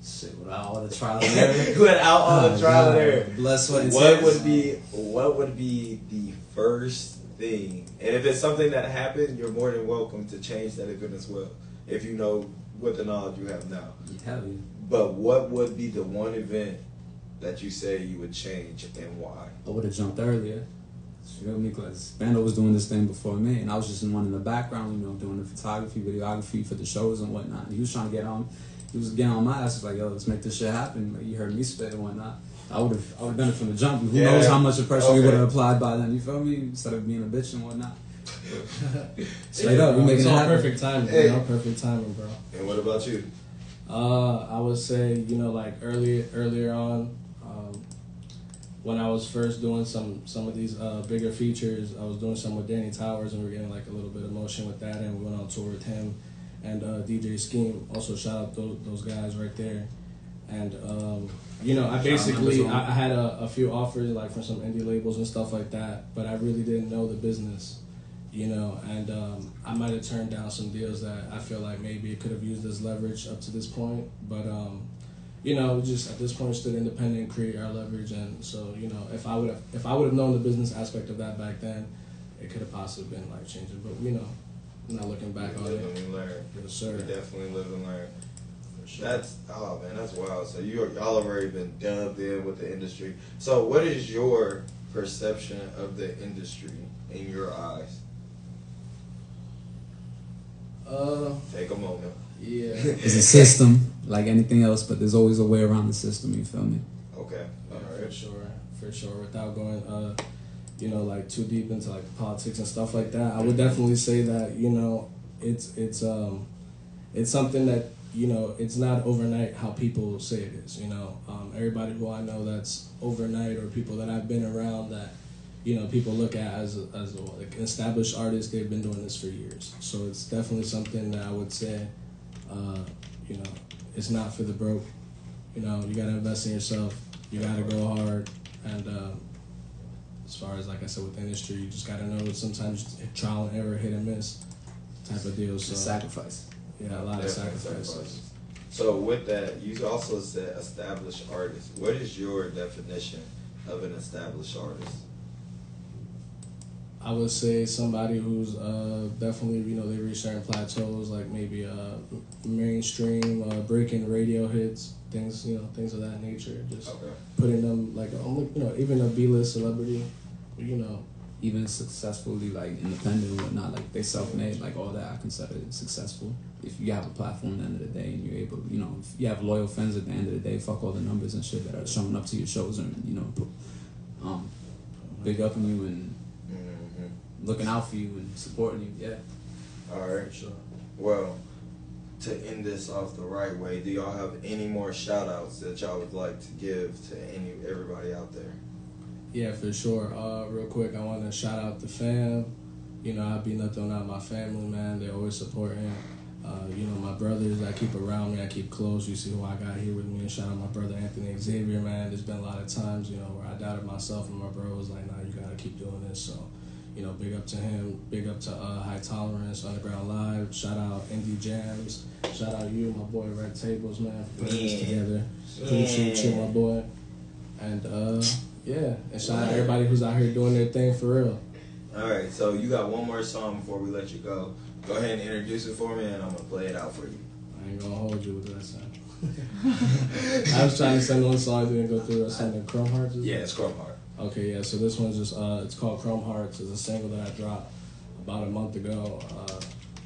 Shit, without all the trial and error. Without all the trial and error. Bless what it What would be the first thing? And if it's something that happened, you're more than welcome to change that event as well. If you know what the knowledge you have now. Hell yeah. But what would be the one event that you say you would change and why? I would have jumped earlier. You feel me? Because Bando was doing this thing before me, and I was just in one in the background, you know, doing the photography, videography for the shows and whatnot. And he was trying to get on. He was getting on my ass. He was like, "Yo, let's make this shit happen." Like, you heard me spit and whatnot. I would have done it from the jump. Who knows how much of pressure we would have applied by then? You feel me? Instead of being a bitch and whatnot. Straight up, we making it happen. Perfect timing, bro. Perfect timing, bro. And what about you? I would say, you know, like earlier on, when I was first doing some of these bigger features, I was doing some with Danny Towers, and we were getting like a little bit of motion with that, and we went on tour with him and DJ Scheme. Also, shout out those guys right there. And you know, I had a few offers like from some indie labels and stuff like that, but I really didn't know the business, you know, and I might have turned down some deals that I feel like maybe it could have used as leverage up to this point, but you know, just at this point stood independent and create our leverage. And so, you know, if I would have known the business aspect of that back then, it could have possibly been life changing. But you know, not looking back on it. Live and learn. Yes, sir. We definitely live and learn. For sure. That's that's wild. So y'all have already been dubbed in with the industry. So what is your perception of the industry in your eyes? Take a moment. Yeah. It's a system, like anything else, but there's always a way around the system, you feel me? Okay. All right. For sure. Without going, you know, like too deep into like politics and stuff like that, I would definitely say that, you know, it's something that, you know, it's not overnight how people say it is. You know, everybody who I know that's overnight, or people that I've been around that, you know, people look at as like an established artist. They've been doing this for years, so it's definitely something that I would say, you know, it's not for the broke. You know, you gotta invest in yourself. You gotta go hard, and as far as like I said with the industry, you just gotta know that sometimes trial and error, hit and miss, type of deal. So sacrifice. Yeah, a lot of sacrifices. So with that, you also said established artist. What is your definition of an established artist? I would say somebody who's definitely, you know, they reach certain plateaus, like maybe mainstream, breaking radio hits, things, you know, things of that nature. Just putting them like, you know, even a B-list celebrity, you know. Even successfully, like independent and whatnot, like they self-made, like all that I consider successful. If you have a platform at the end of the day and you're able, you know, if you have loyal fans at the end of the day, fuck all the numbers and shit that are showing up to your shows and, you know, big upping you and looking out for you and supporting you, yeah. All right. Sure. Well, to end this off the right way, do y'all have any more shout outs that y'all would like to give to everybody out there? Yeah, for sure. Real quick, I want to shout out the fam. You know, I'd be nothing without my family, man. They always support him. You know, my brothers I keep around me, I keep close. You see who I got here with me. And shout out my brother Anthony Xavier, man. There's been a lot of times, you know, where I doubted myself and my bro was like, nah, you got to keep doing this. So, you know, big up to him. Big up to High Tolerance, Underground Live. Shout out Indie Jams. Shout out you, my boy Red Tables, man, for putting this together. Appreciate you, my boy. And, yeah, and shout out everybody who's out here doing their thing for real. All right, so you got one more song before we let you go. Go ahead and introduce it for me, and I'm going to play it out for you. I ain't going to hold you with that song. I was trying to send one song, I didn't go through that song. Chrome Hearts? Yeah, it's Chrome Heart. Okay, yeah, so this one's just, it's called Chrome Hearts. It's a single that I dropped about a month ago.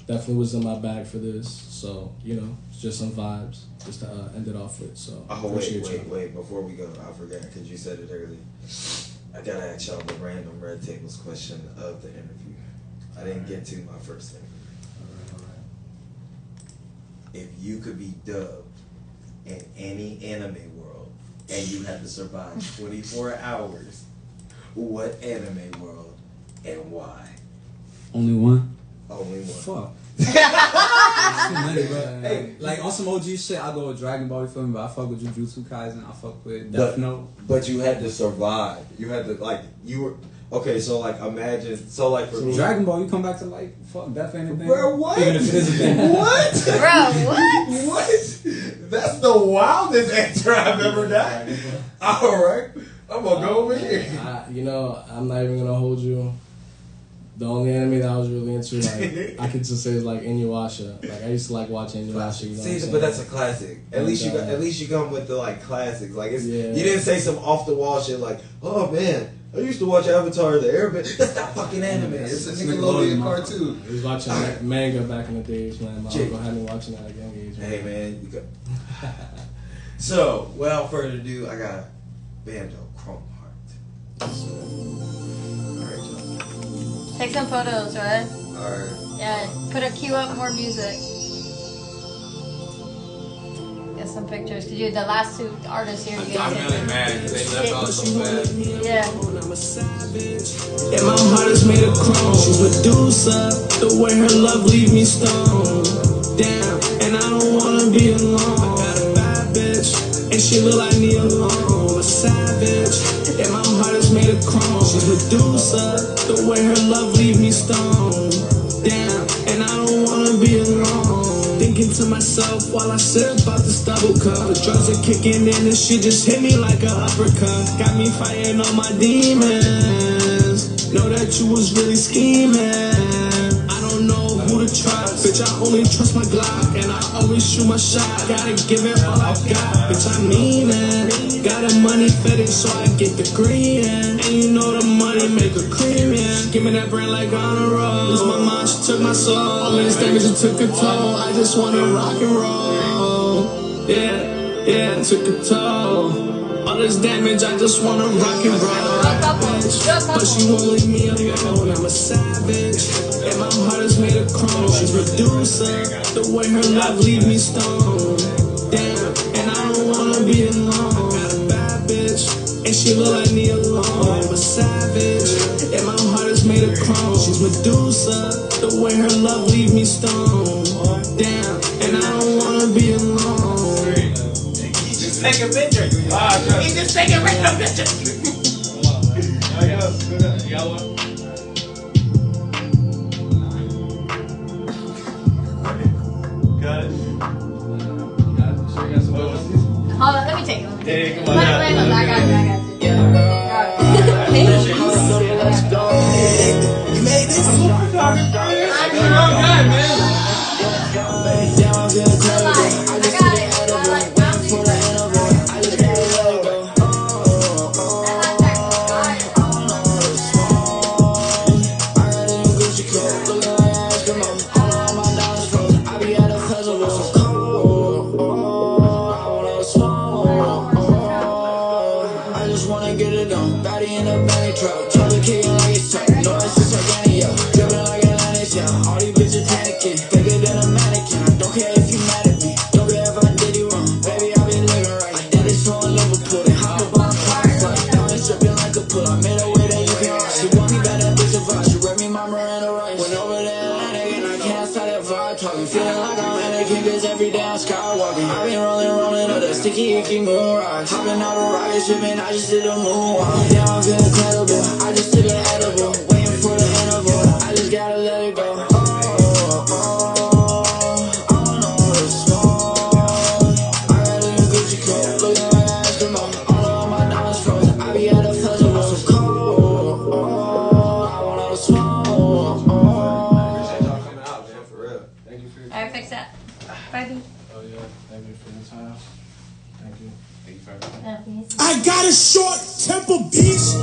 Definitely was in my bag for this, so, you know, it's just some vibes, just to end it off with, so wait, before we go, I forgot, because you said it earlier. I got to ask y'all the random Red Tables question of the interview. I didn't get to my first interview. All right. If you could be dubbed in any anime world, and you had to survive 24 hours, what anime world and why? Only one? Only one. Fuck. Too many, bro. Hey, like on some OG shit, I go with Dragon Ball, you feel me? But I fuck with Jujutsu Kaisen, I fuck with Death Note. But you had to survive. You had to, like, you were... Okay, so, like, imagine... So, like, for me... Dragon Ball, you come back to, like, fuck, death ain't a thing. Bro, what? Even if it is a thing. What? Bro, what? What? That's the wildest answer I've ever done. All right. I'm going to go over here. You know, I'm not even going to hold you. The only anime that I was really into, like, I could just say is like Inuyasha. Like, I used to like watching Inuyasha. You know See, but that's a classic. At least you come with the like classics. Like it's, you didn't say some off the wall shit like, oh man, I used to watch Avatar the Airbender. That's not fucking anime. It's a Nickelodeon cartoon. I was watching manga back in the days, man. My uncle had me watching that at a young age. Hey man, you go. So, without further ado, I got Bando Chrome Heart. Alright, y'all. Take some photos, right? Alright. Yeah, cue up more music. Get some pictures. Cause you the last two artists here. I'm really mad because they left out so fast. Yeah. And my heart is made of chrome. She's Medusa. The way her love leave me stoned. Damn, and I don't wanna be alone. I got a bad bitch, and she look like me alone. I'm a savage. And my heart is made of chrome. She's Medusa. The way her love leave me stoned. Damn, and I don't wanna be alone. Thinking to myself while I sip out this double cup. The drugs are kicking in and she just hit me like a uppercut. Got me fighting all my demons. Know that you was really scheming. I don't know who to trust. Bitch, I only trust my Glock. And I always shoot my shot. Gotta give it all I got. Bitch, I mean it. Got a money fetish so I get the green. And you know the money make a creamin'. Give me that brain like on a roll. Lose my mind, she took my soul. All this damage, it took a toll. I just wanna rock and roll. Yeah, it took a toll. All this damage, I just wanna rock and roll. But she won't leave me alone. I'm a savage, and my heart is made of chrome. She's Medusa, the way her love leave me stoned. Damn, and I don't wanna be alone. I got a bad bitch, and she look like me alone. I'm a savage. seducer. The way her love leave me stoned. Damn, and I don't wanna be alone. Just take a picture. He just take a random picture. Y'all want? Got it. Hold on, let me take it. Hey, come on. I got it. Let's go. You made this. Oh, God, man. Sticky moon rocks. Hopping out of rocket shipping, I just did a moonwalk. Yeah, I'm feeling incredible. I just took an edible. Waiting for the interval. I just gotta let it go. I don't know what it's for. I got a new Gucci coat. Looking like an Eskimo. All of my diamonds frozen. I be at a festival. So cold. I wanna smoke. Appreciate y'all coming out, man, for real. Thank you for your time. Alright, fix that. Bye, dude. Oh yeah, thank you for your time. Thank you. I got a short temper, bitch.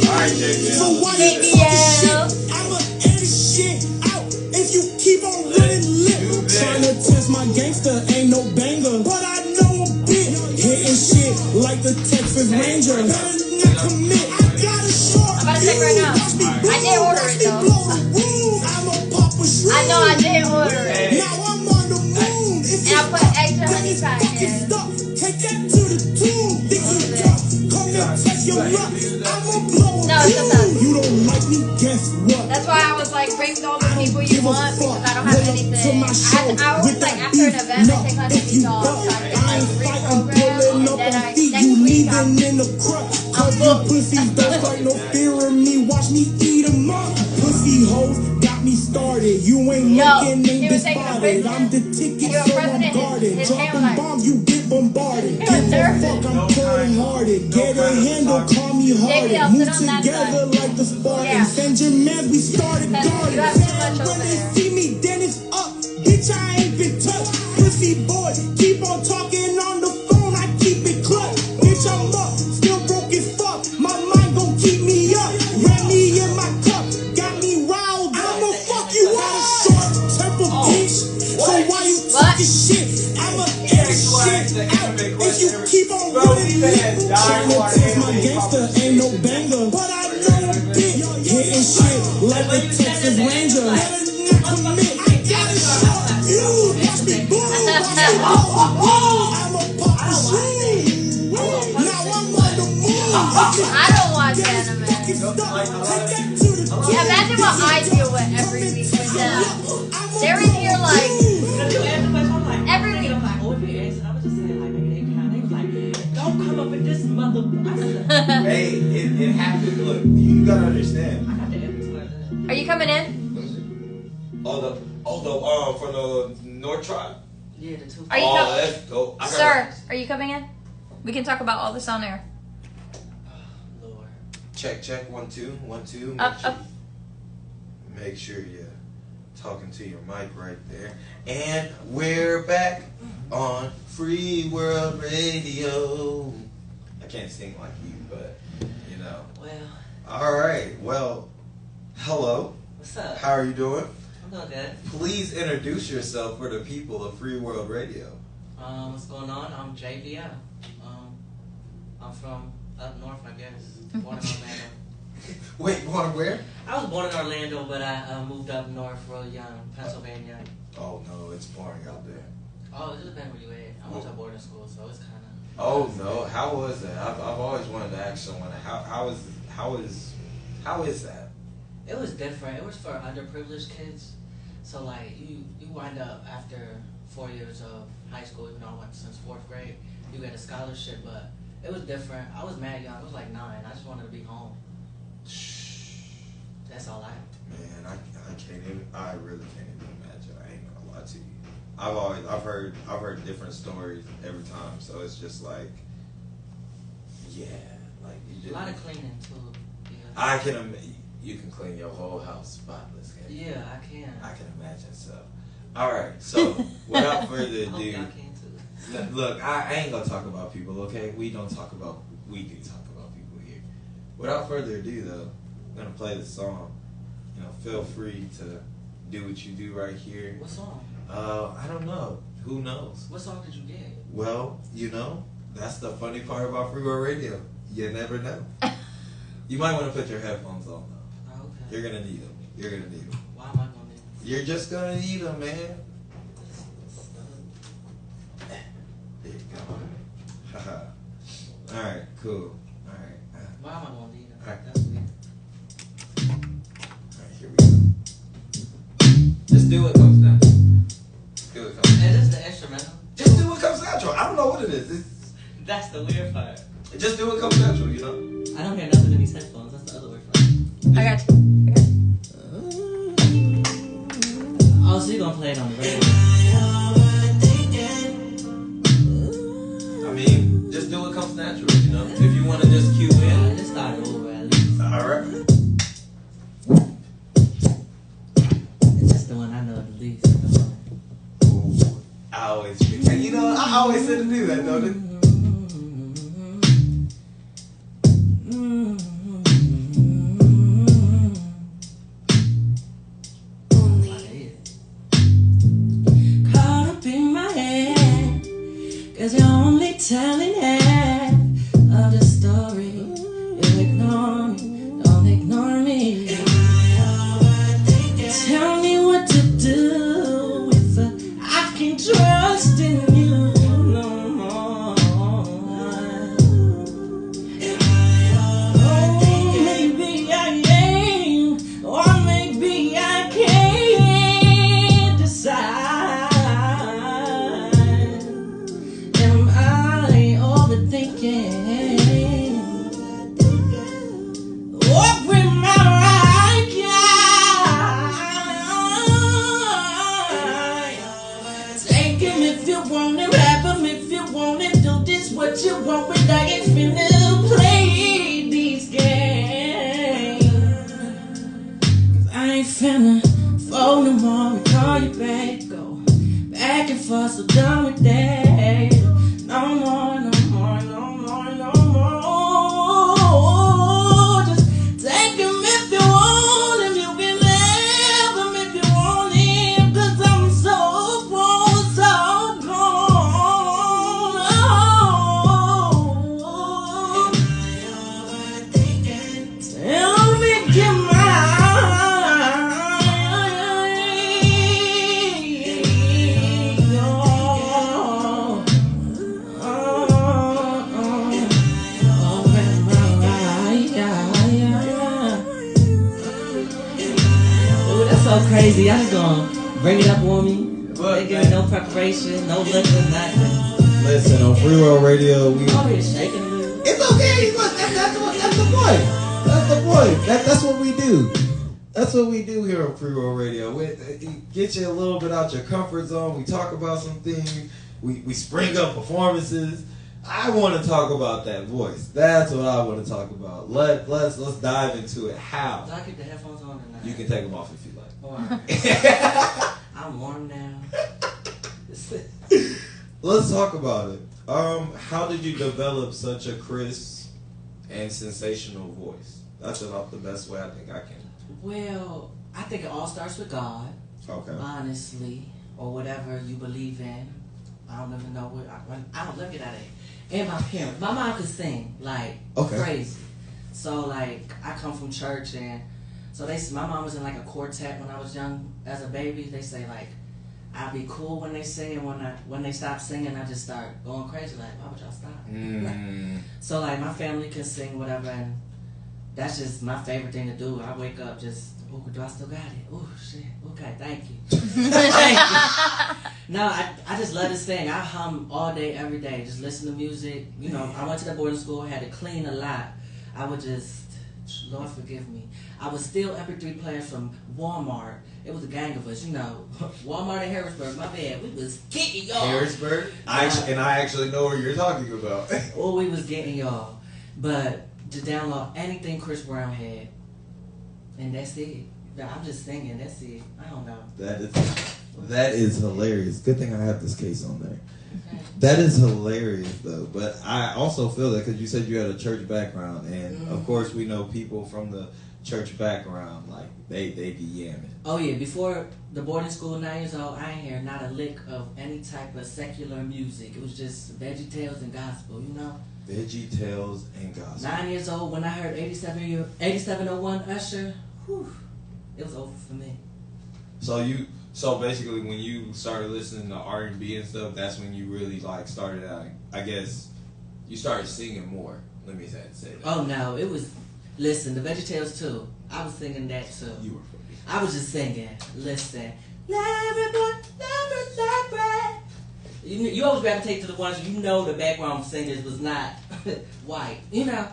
Alright, JBL. So why you talking shit? I'ma edit shit out if you keep on running lip. Tryna test my gangster, ain't no banger. But I know a bit. Hitting shit like the Texas Ranger. Better not commit. I got a short. I'm about to check right now. I did order it though. I know I did order it. Now I'm on the moon. And I put extra honey pack in. Take that to the tomb. Think you tough. Come and test your luck. I'ma blow No, it's just us. you don't like me, guess what? That's why I was like, bring all the people you want because I don't have anything. I always like after an event, I take my baby doll. So I take like 3 programs and then next week I'm Pussies don't fight no fear in me. Watch me eat 'em up. Pussy hoes got me started. You ain't looking, ain't spotted. I'm the ticket, so I'm guarded. Dropping bombs, you get bombarded. Give a fuck, I'm cold hearted. Get a handle, call me hard. Move together like the Spartans. Send your man, we started guarding. When they see me, then it's up. Bitch, I ain't been touched. Pussy boy, keep on talking on the phone. I keep it clutched. Bitch, I'm up. Still broke as fuck. My mind gon' keep me up. Ran me in my cup. Got me riled. I'ma fuck you out of short temper, bitch. So why you talking shit? I'ma air shit out. If you keep on running lip. Tryna test my gangster, ain't no banger. But I know a bit. Hitting shit like the Texas Ranger. Better not commit. I got a shot. You watch me boom. Watch me boom. I'ma pop a shit. Now I'm on the move. I don't watch anime. Yeah, imagine what I deal with every week with them. They're in here like every week. Don't come up with this mother. Hey, it happened. Look, you gotta understand. Are you coming in? From the North Tribe. Yeah, the two. Are you let's go. Sir, are you coming in? We can talk about all this on air. Lord. Check 1 2 1 2. Up. Make sure you're talking to your mic right there. And we're back on Free World Radio. I can't sing like you, but you know. Well. All right. Well, hello. What's up? How are you doing? I'm doing good. Please introduce yourself for the people of Free World Radio. What's going on? I'm JVL. I'm from up north, I guess. Born in Orlando. Wait, born where? I was born in Orlando, but I moved up north real young, Pennsylvania. Oh no, it's boring out there. Oh, it depends where you at. I went to boarding school, so it's kind of. Oh no, how was that? I've always wanted to ask someone how is that? It was different. It was for underprivileged kids. So like you wind up after 4 years of high school, even though I went since 4th grade, you get a scholarship, but it was different. I was mad young. I was like 9. I just wanted to be home. That's all I. Man, I can't even. I really can't even imagine. I ain't gonna lie to you. I've heard different stories every time. So it's just like, yeah, like you just. A lot of cleaning too. Yeah. I can. You can clean your whole house spotless. Can you? Yeah, I can. I can imagine so. All right. So without further ado, I can too. look, I ain't gonna talk about people. Okay, we do talk about people here. Without further ado, though, I'm gonna play the song. You know, feel free to do what you do right here. What song? I don't know. Who knows? What song did you get? Well, you know, that's the funny part about Free World Radio. You never know. You might want to put your headphones on, though. Oh, okay. You're going to need them. Why am I going to need them? You're just going to need them, man. There you go. Haha. All right, cool. All right. Why am I going to need them? All right. That's weird. All right, here we go. Just do what comes natural. Do what comes natural. Is this the instrumental? Just do what comes natural. I don't know what it is. That's the weird part. Just do what comes natural, you know? I don't hear nothing in these headphones. That's the other weird part. I got you. Oh, so you're going to play it on the radio? I mean, just do what comes natural, you know? If you want to just cue in. Just start over at least. Alright. It's just the one I know the least. Ooh, I always forget. You know, I always said to do that, don't it? Telling half of the story. You ignore me, don't ignore me. Tell me what to do if I can't trust in you no more. Oh, maybe I am, or maybe I can't decide. What you want, but I ain't finna play these games. 'Cause I ain't finna phone no more and call you back. Go back and forth, so done with that. No more, no more, no more, no more. Just take him if you want him. You can have him if you want him. 'Cause I'm so grown, so gone. So crazy, I just gonna bring it up on me. They give me no preparation, no listen, nothing. Listen, on Free World Radio, we. I'm here shaking you. It's okay. That's the point. That's the point. That's what we do. That's what we do here on Free World Radio. We get you a little bit out your comfort zone. We talk about some things. We spring up performances. I want to talk about that voice. That's what I want to talk about. Let's dive into it. How? Do I keep the headphones on or not? You can take them off if you like. I'm warm now. Let's talk about it. How did you develop such a crisp and sensational voice? That's about the best way I think I can. Well, I think it all starts with God. Okay. Honestly, or whatever you believe in. I don't even know what I don't look at it. And my parents. My mom could sing like crazy. So like I come from church, and so my mom was in like a quartet when I was young as a baby. They say like I'd be cool when they sing, and when they stop singing, I just start going crazy. Like, why would y'all stop? So like my family can sing whatever, and that's just my favorite thing to do. I wake up just Oh, do I still got it? Oh, shit. Okay, thank you. Thank you. No, I just love to sing. I hum all day, every day. Just listen to music. You know, I went to the boarding school, had to clean a lot. I would just, Lord forgive me. I would steal MP3 players from Walmart. It was a gang of us, you know. Walmart in Harrisburg, my bad. We was getting y'all. Harrisburg? I actually know what you're talking about. Oh, we was getting y'all. But to download anything Chris Brown had. And that's it. I'm just singing, that's it. I don't know. That is hilarious. Good thing I have this case on there. Okay. That is hilarious, though. But I also feel that because you said you had a church background, and of course we know people from the church background, like they be yamming. Oh yeah, before the boarding school, 9 years old, I ain't hear not a lick of any type of secular music. It was just VeggieTales and gospel, you know. VeggieTales and gospel. 9 years old when I heard 8701 Usher, whew, it was over for me. So basically, when you started listening to R&B and stuff, that's when you really like started out. I guess you started singing more. Let me say that. Oh no, it was. Listen, the VeggieTales too. I was singing that too. You were funny. I was just singing. Listen, you always gravitate to the ones you know the background singers was not white. You know,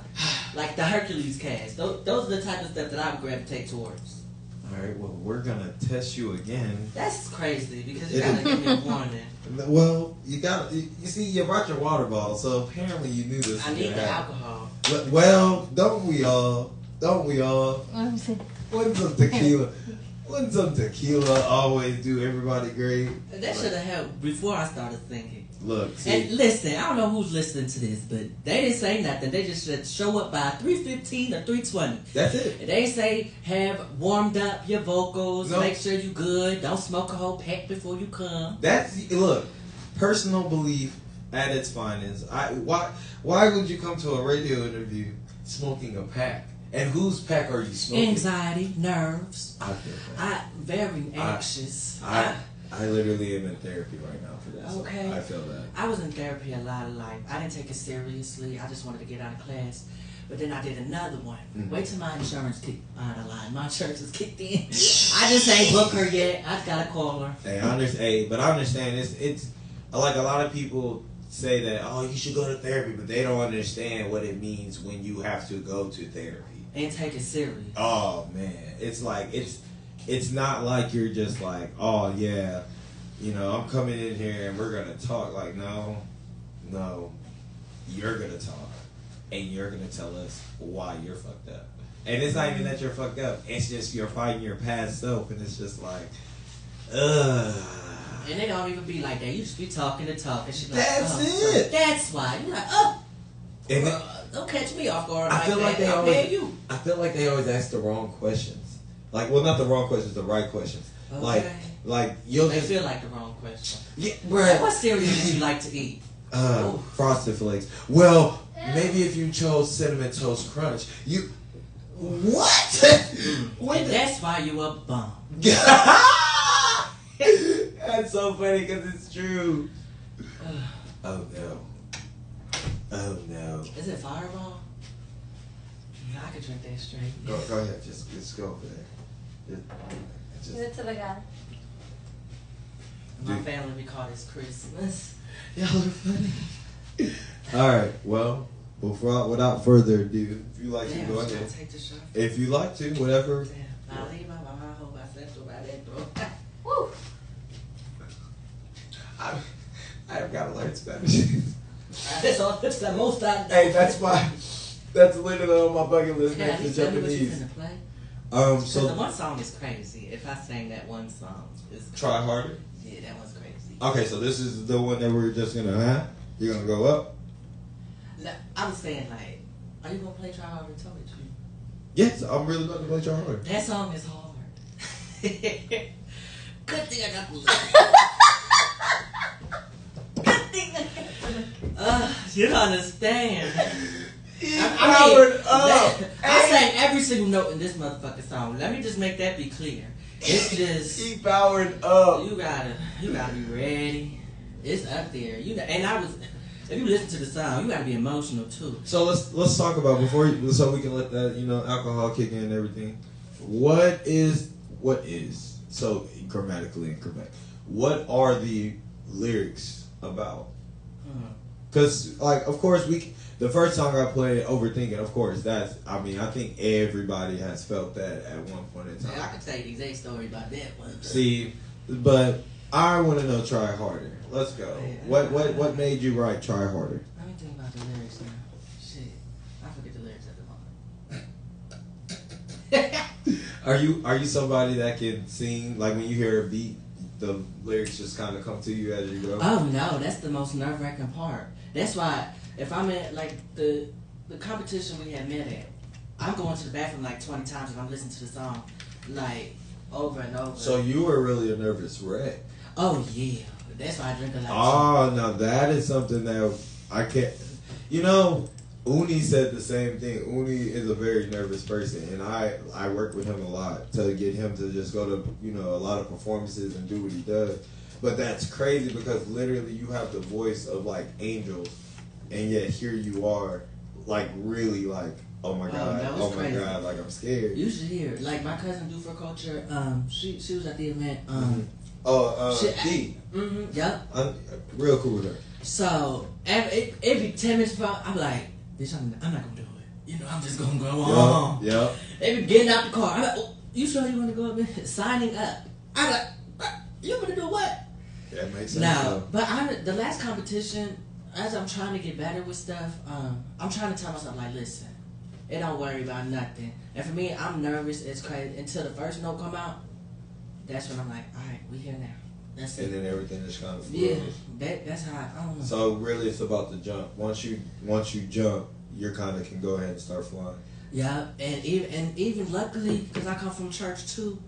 like the Hercules cast. Those are the type of stuff that I would gravitate towards. All right, well, we're going to test you again. That's crazy because you got to give me a warning. Well, you see, you brought your water bottle, so apparently you knew this. I need the alcohol. Well, don't we all? Wouldn't some tequila always do everybody great? That should have helped before I started thinking. Look, see. And listen, I don't know who's listening to this, but they didn't say nothing. They just said show up by 3:15 or 3:20. That's it. They say have warmed up your vocals, No. make sure you good, don't smoke a whole pack before you come. Look, personal belief at its finest. Why would you come to a radio interview smoking a pack? And whose pack are you smoking? Anxiety, nerves. I feel that. Very anxious. I literally am in therapy right now for that. Okay. So I feel that. I was in therapy a lot of life. I didn't take it seriously. I just wanted to get out of class. But then I did another one. Mm-hmm. Wait till my insurance kicked out of line. My insurance is kicked in. I just ain't booked her yet. I gotta call her. Hey, I understand. But I understand it's like a lot of people say that, oh, you should go to therapy, but they don't understand what it means when you have to go to therapy. And take it serious. Oh man, it's like it's not like you're just like, oh yeah, you know, I'm coming in here and we're gonna talk. Like no, you're gonna talk and you're gonna tell us why you're fucked up. And it's not even that you're fucked up. It's just you're fighting your past self, and it's just like, ugh. And they don't even be like that. You just be talking to talk, and she be that's like, it. That's why you're like, oh. And don't catch me off guard. I feel like they always ask the wrong questions. Like, well, not the wrong questions, the right questions. Okay. Like you'll they just feel like the wrong question. Yeah, right. What cereal did you like to eat? Frosted Flakes. Well, maybe if you chose Cinnamon Toast Crunch, you what? And that's why you a bum. That's so funny because it's true. Oh no. Oh no. Is it Fireball? Yeah, I could drink that straight. Go ahead. Just go over there. Give it to the guy. My family, we call this Christmas. Y'all are funny. Alright, well, without further ado, if you like to go ahead. Take the shot. If you like to, whatever. I'll leave my mama home. I said to by that door. Woo! I've got to learn Spanish. That's the most I do. Hey, that's literally on my bucket list next to Japanese. So the one song is crazy. If I sang that one song, it's Try Harder? Yeah, that one's crazy. Okay, so this is the one that we're just gonna You're gonna go up? No, I was saying like, are you gonna play Try Harder and Told You? Yes, I'm really about to play Try Harder. That song is hard. Good thing I got the Good thing I got you don't understand. I sang every single note in this motherfucking song. Let me just make that be clear. It's just he powered up. You gotta be ready. It's up there. If you listen to the song, you gotta be emotional too. So let's talk about so we can let that alcohol kick in and everything. What is so grammatically incorrect? What are the lyrics about? Because like, of course, the first song I played, Overthinking, of course, I think everybody has felt that at one point in time. Yeah, I could tell you the exact story about that one. See, but I want to know Try Harder. Let's go. What made you write Try Harder? Let me think about the lyrics now. Shit, I forget the lyrics at the moment. Are you somebody that can sing, like when you hear a beat, the lyrics just kind of come to you as you go? Oh no, that's the most nerve-wracking part. That's why if I'm at like the competition we had met at, I'm going to the bathroom like 20 times if I'm listening to the song like over and over. So you were really a nervous wreck. Oh yeah, that's why I drink a lot. Oh, now that is something that I can't. You know, Uni said the same thing. Uni is a very nervous person, and I work with him a lot to get him to just go to a lot of performances and do what he does. But that's crazy because literally you have the voice of like angels, and yet here you are, like really like, oh my god, my god, like I'm scared. You should hear like my cousin do for culture. She was at the event. D. Yep. I'm real cool with her. So every 10 minutes, I'm like, bitch, I'm not gonna do it. I'm just gonna go on. Yeah. They be getting out the car. I'm like, oh, you sure you want to go up there? Signing up. I'm like, you want to do what? That makes sense. No, but the last competition, as I'm trying to get better with stuff, I'm trying to tell myself like, listen, it don't worry about nothing. And for me, I'm nervous. It's crazy until the first note come out. That's when I'm like, all right, we here now. That's it. And then everything is kind of flows. Yeah, that's how I don't know. So really, it's about the jump. Once you jump, you kind of can go ahead and start flying. Yeah, and even luckily, because I come from church too.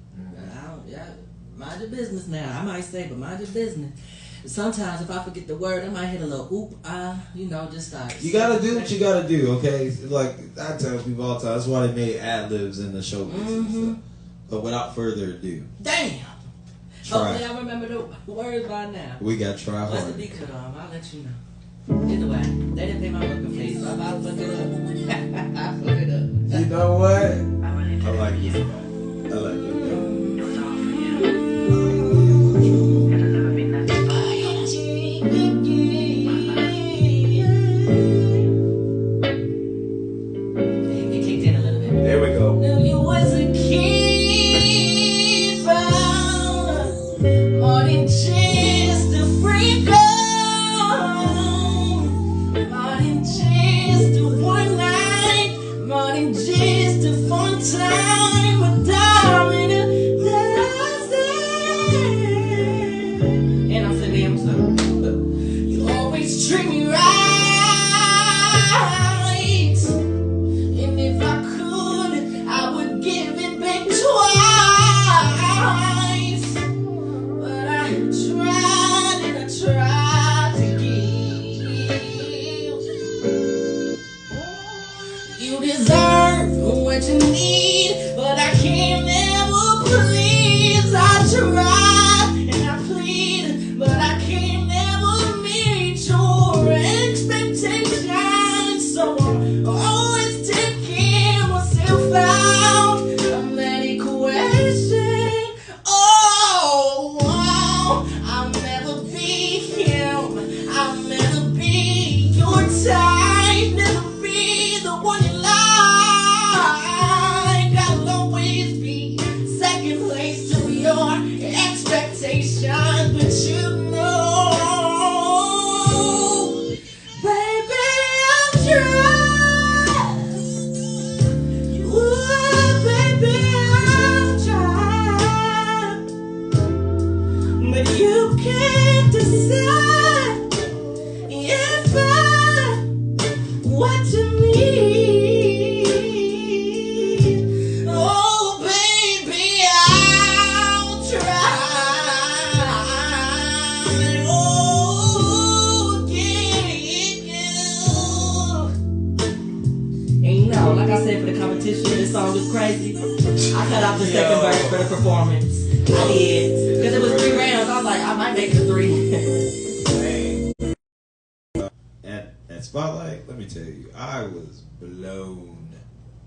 Mind your business now. I might say, but mind your business. Sometimes if I forget the word, I might hit a little just start. You gotta do what you gotta do, okay? Like I tell people all the time, that's why they made ad-libs in the show business and stuff. But without further ado, damn. Hopefully I remember the words by now. We got Try Harder. What's the D cut on? I'll let you know. Either way, they didn't pay my booking fees, so I'll fuck it up. I'll fuck it up. You know what? I like it. I like it.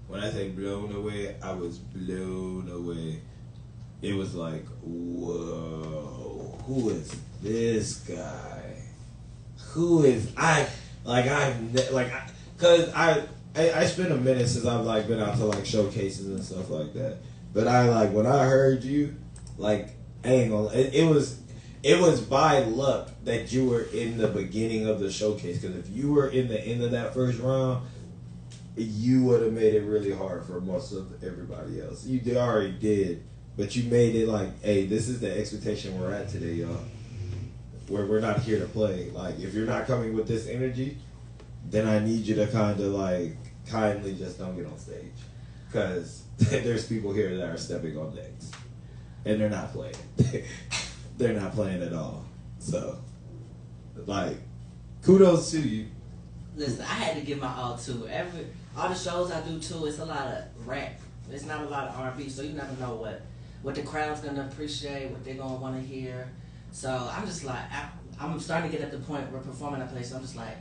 when I say blown away, I was blown away. It was like, whoa, who is this guy? Who is cause I spent a minute since I've like been out to like showcases and stuff like that. But when I heard you, like, I ain't gonna, it was by luck that you were in the beginning of the showcase. Cause if you were in the end of that first round, you would have made it really hard for most of everybody else. You already did, but you made it like, hey, this is the expectation we're at today, y'all. Where we're not here to play. Like, if you're not coming with this energy, then I need you to kind of like kindly just don't get on stage, because there's people here that are stepping on necks, and they're not playing. They're not playing at all. So, like, kudos to you. Listen, I had to give my all too. All the shows I do too, it's a lot of rap. It's not a lot of R&B, so you never know what the crowd's gonna appreciate, what they're gonna want to hear. So I'm just like, I'm starting to get at the point where performing at a place, I'm just like,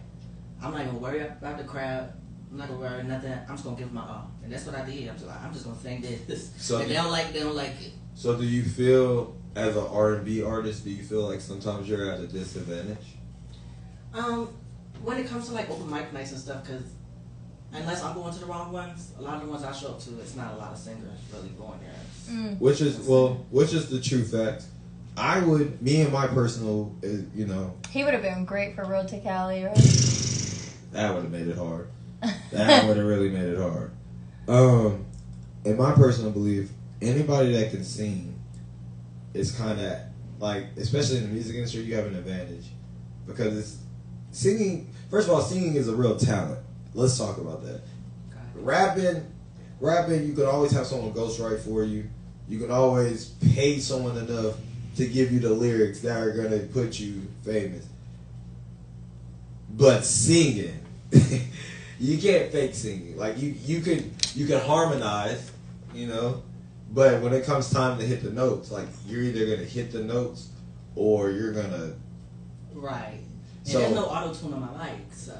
I'm not gonna worry about the crowd. I'm not gonna worry nothing. I'm just gonna give my all, and that's what I did. I'm just gonna sing this. So if they don't like it. So do you feel, as an R&B artist, do you feel like sometimes you're at a disadvantage? When it comes to like open mic nights and stuff, because unless I'm going to the wrong ones, a lot of the ones I show up to, it's not a lot of singers really going there. Which is the true fact. Me and my personal, He would have been great for Road to Cali, right? That would have made it hard. That would have really made it hard. In my personal belief, anybody that can sing is kind of like, especially in the music industry, you have an advantage, because it's singing. First of all, singing is a real talent. Let's talk about that. Rapping, you can always have someone ghostwrite for you. You can always pay someone enough to give you the lyrics that are gonna put you famous. But singing, you can't fake singing. Like you can harmonize, but when it comes time to hit the notes, like, you're either gonna hit the notes or you're gonna. Right. And So, there's no auto-tune on my mic, so.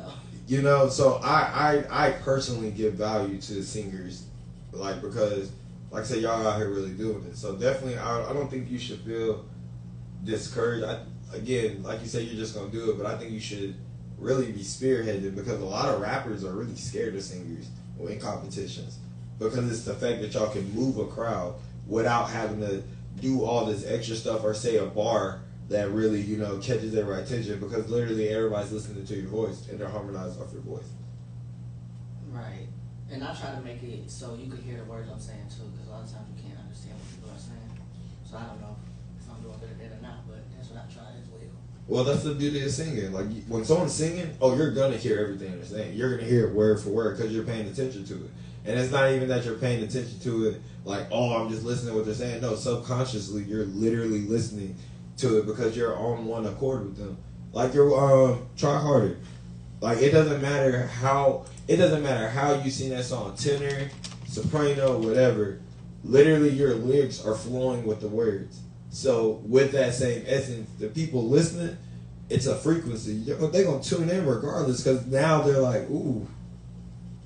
So I personally give value to singers, like, because, like I said, y'all out here really doing it. So definitely, I don't think you should feel discouraged. Again, like you said, you're just gonna do it, but I think you should really be spearheaded, because a lot of rappers are really scared of singers in competitions, because it's the fact that y'all can move a crowd without having to do all this extra stuff or say a bar that really, catches their attention, because literally everybody's listening to your voice and they're harmonized off your voice. Right. And I try to make it so you can hear the words I'm saying too, because a lot of times you can't understand what people are saying. So I don't know if I'm doing good at it or not, but that's what I try as well. Well, that's the beauty of singing. Like, when someone's singing, you're gonna hear everything they're saying. You're gonna hear it word for word, because you're paying attention to it. And it's not even that you're paying attention to it like, I'm just listening to what they're saying. No, subconsciously, you're literally listening to it, because you're on one accord with them. Like, you're try harder. Like, it doesn't matter how you sing that song, tenor, soprano, whatever. Literally, your lyrics are flowing with the words. So with that same essence, the people listening, it's a frequency. They're gonna tune in regardless, because now they're like, ooh,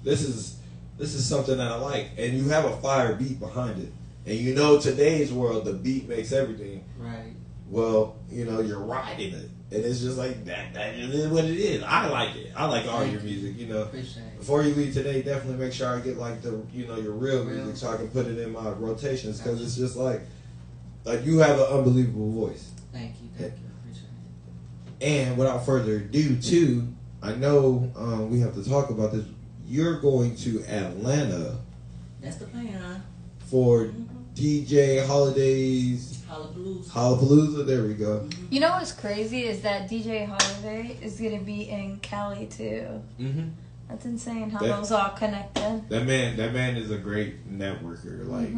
this is something that I like, and you have a fire beat behind it. And today's world, the beat makes everything. Right. Well, you're riding it, and it's just like that is what it is. I like it. I like all your music. Appreciate it. Before you leave today, definitely make sure I get like the your real music, so I can put it in my rotations, because it's just like you have an unbelievable voice. Thank you. Appreciate it. And without further ado, too, I know we have to talk about this. You're going to Atlanta. That's the plan. For DJ Holiday's Hollapalooza. There we go. You know what's crazy is that DJ Holiday is gonna be in Cali too. Mm-hmm. That's insane how those all connected. That man is a great networker. Like,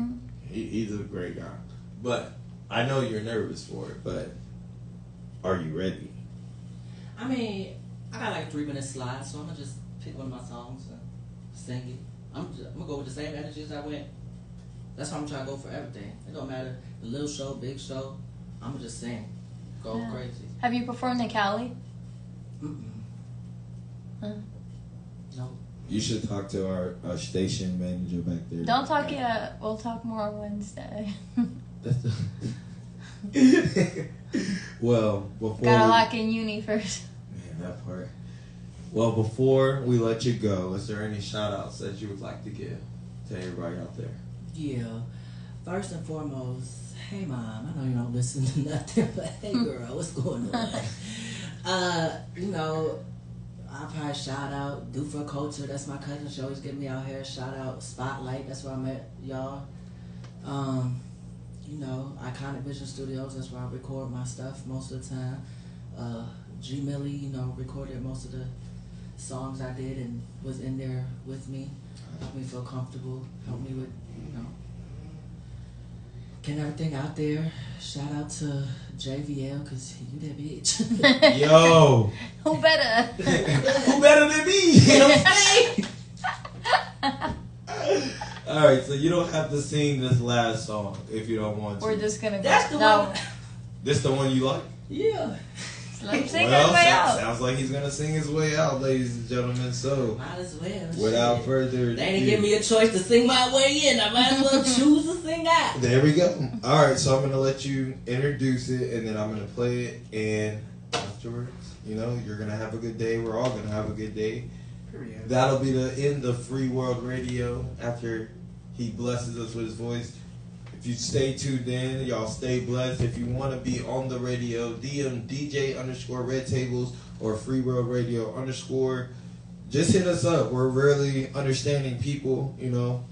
he's a great guy. But I know you're nervous for it. But are you ready? I mean, I got like 3-minute slides, so I'm gonna just pick one of my songs and sing it. I'm gonna go with the same energy as I went. That's how I'm trying to go for everything. It don't matter, the little show, big show. I'm gonna just sing, go crazy. Have you performed in Cali? No. You should talk to our station manager back there. Don't talk yet. We'll talk more on Wednesday. Well, before gotta lock in uni first. Man, that part. Well, before we let you go, is there any shout outs that you would like to give to everybody out there? Yeah. First and foremost, hey mom, I know you don't listen to nothing, but hey girl, what's going on? You know, I'll probably shout out Do for Culture, that's my cousin, she always get me out here. Shout out Spotlight, that's where I met y'all. You know, Iconic Vision Studios, that's where I record my stuff most of the time. G Millie, you know, recorded most of the songs I did and was in there with me. Helped me feel comfortable, helped me with, you know, getting everything out there. Shout out to JVL, cause you that bitch. Yo. Who better? Who better than me? You know what I'm saying? Alright, so you don't have to sing this last song if you don't want to. We're just gonna go. That's the one. This the one you like? Yeah. Let him sing Well, his way out. sounds like he's gonna sing his way out, ladies and gentlemen. So, might as well. without Shit. further ado, They didn't give me a choice to sing my way in. I might as well choose to sing out. There we go. Alright, so I'm gonna let you introduce it and then I'm gonna play it, and afterwards, you know, you're gonna have a good day. We're all gonna have a good day. Period. That'll be the end of Free World Radio after he blesses us with his voice. If you stay tuned in, y'all stay blessed. If you want to be on the radio, DM DJ_Red Tables or Free World Radio _. Just hit us up. We're really understanding people, you know.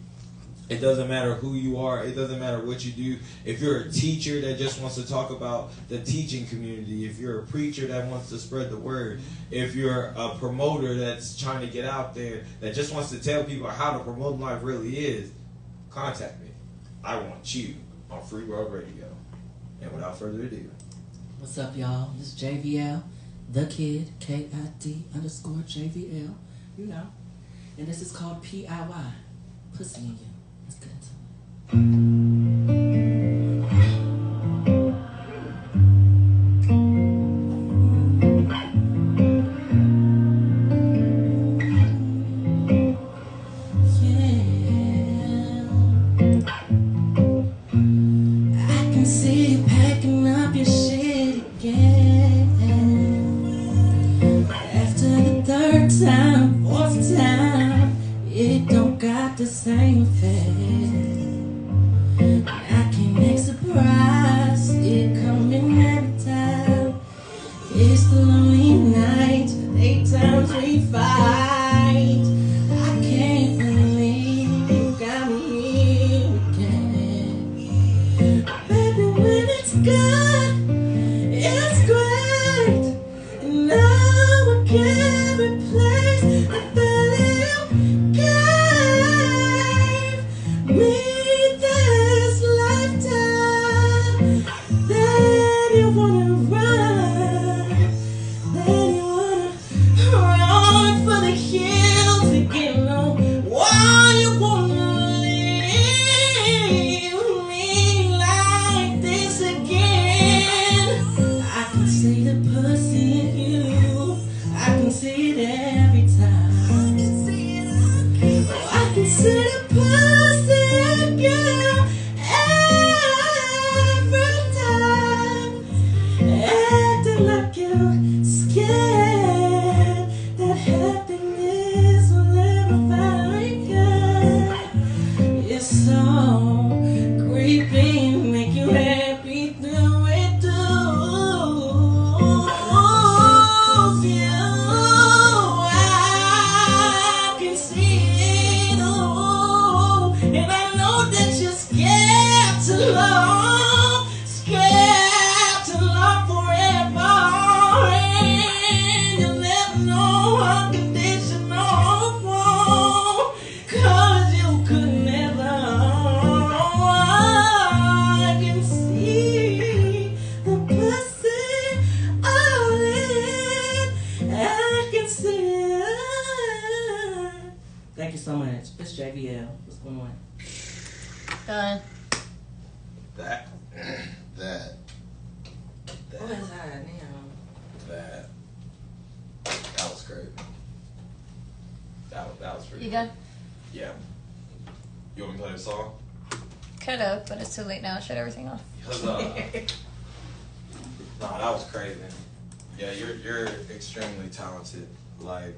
It doesn't matter who you are. It doesn't matter what you do. If you're a teacher that just wants to talk about the teaching community, if you're a preacher that wants to spread the word, if you're a promoter that's trying to get out there, that just wants to tell people how to promote life really is, contact me. I want you on Free World Radio. And without further ado. What's up, y'all? This is JVL, the kid, KID_JVL, you know. And this is called PIY, Pussy in You. Let's get into it. The same effect. I can't make surprise it coming every time. It's the lonely nights, the daytimes we fight. I can't believe you got me again. Baby, when it's good, it's great, and now I can't replace the feeling you got. Me this lifetime, then you wanna run, then you wanna run for the hills again. No, why you wanna leave me like this again? I can see the pussy in you, I can see it every time. I can see it, I can see the pussy. Girl, every time, acting like you're scared that happiness will never find you. It's so creepy, make you happy through it too. I can see it all, and I know that you're scared to love, scared to love forever, and you'll never know unconditional love, 'cause you could never. I can see the pussy all in, I can see it. Thank you so much. It's JVL. What's going on? Done. That. What is that now? That was great. That was gun? Yeah. You want me to play the song? Could've, but it's too late now. Shut everything off. Cause nah, that was crazy. Yeah, you're extremely talented. Like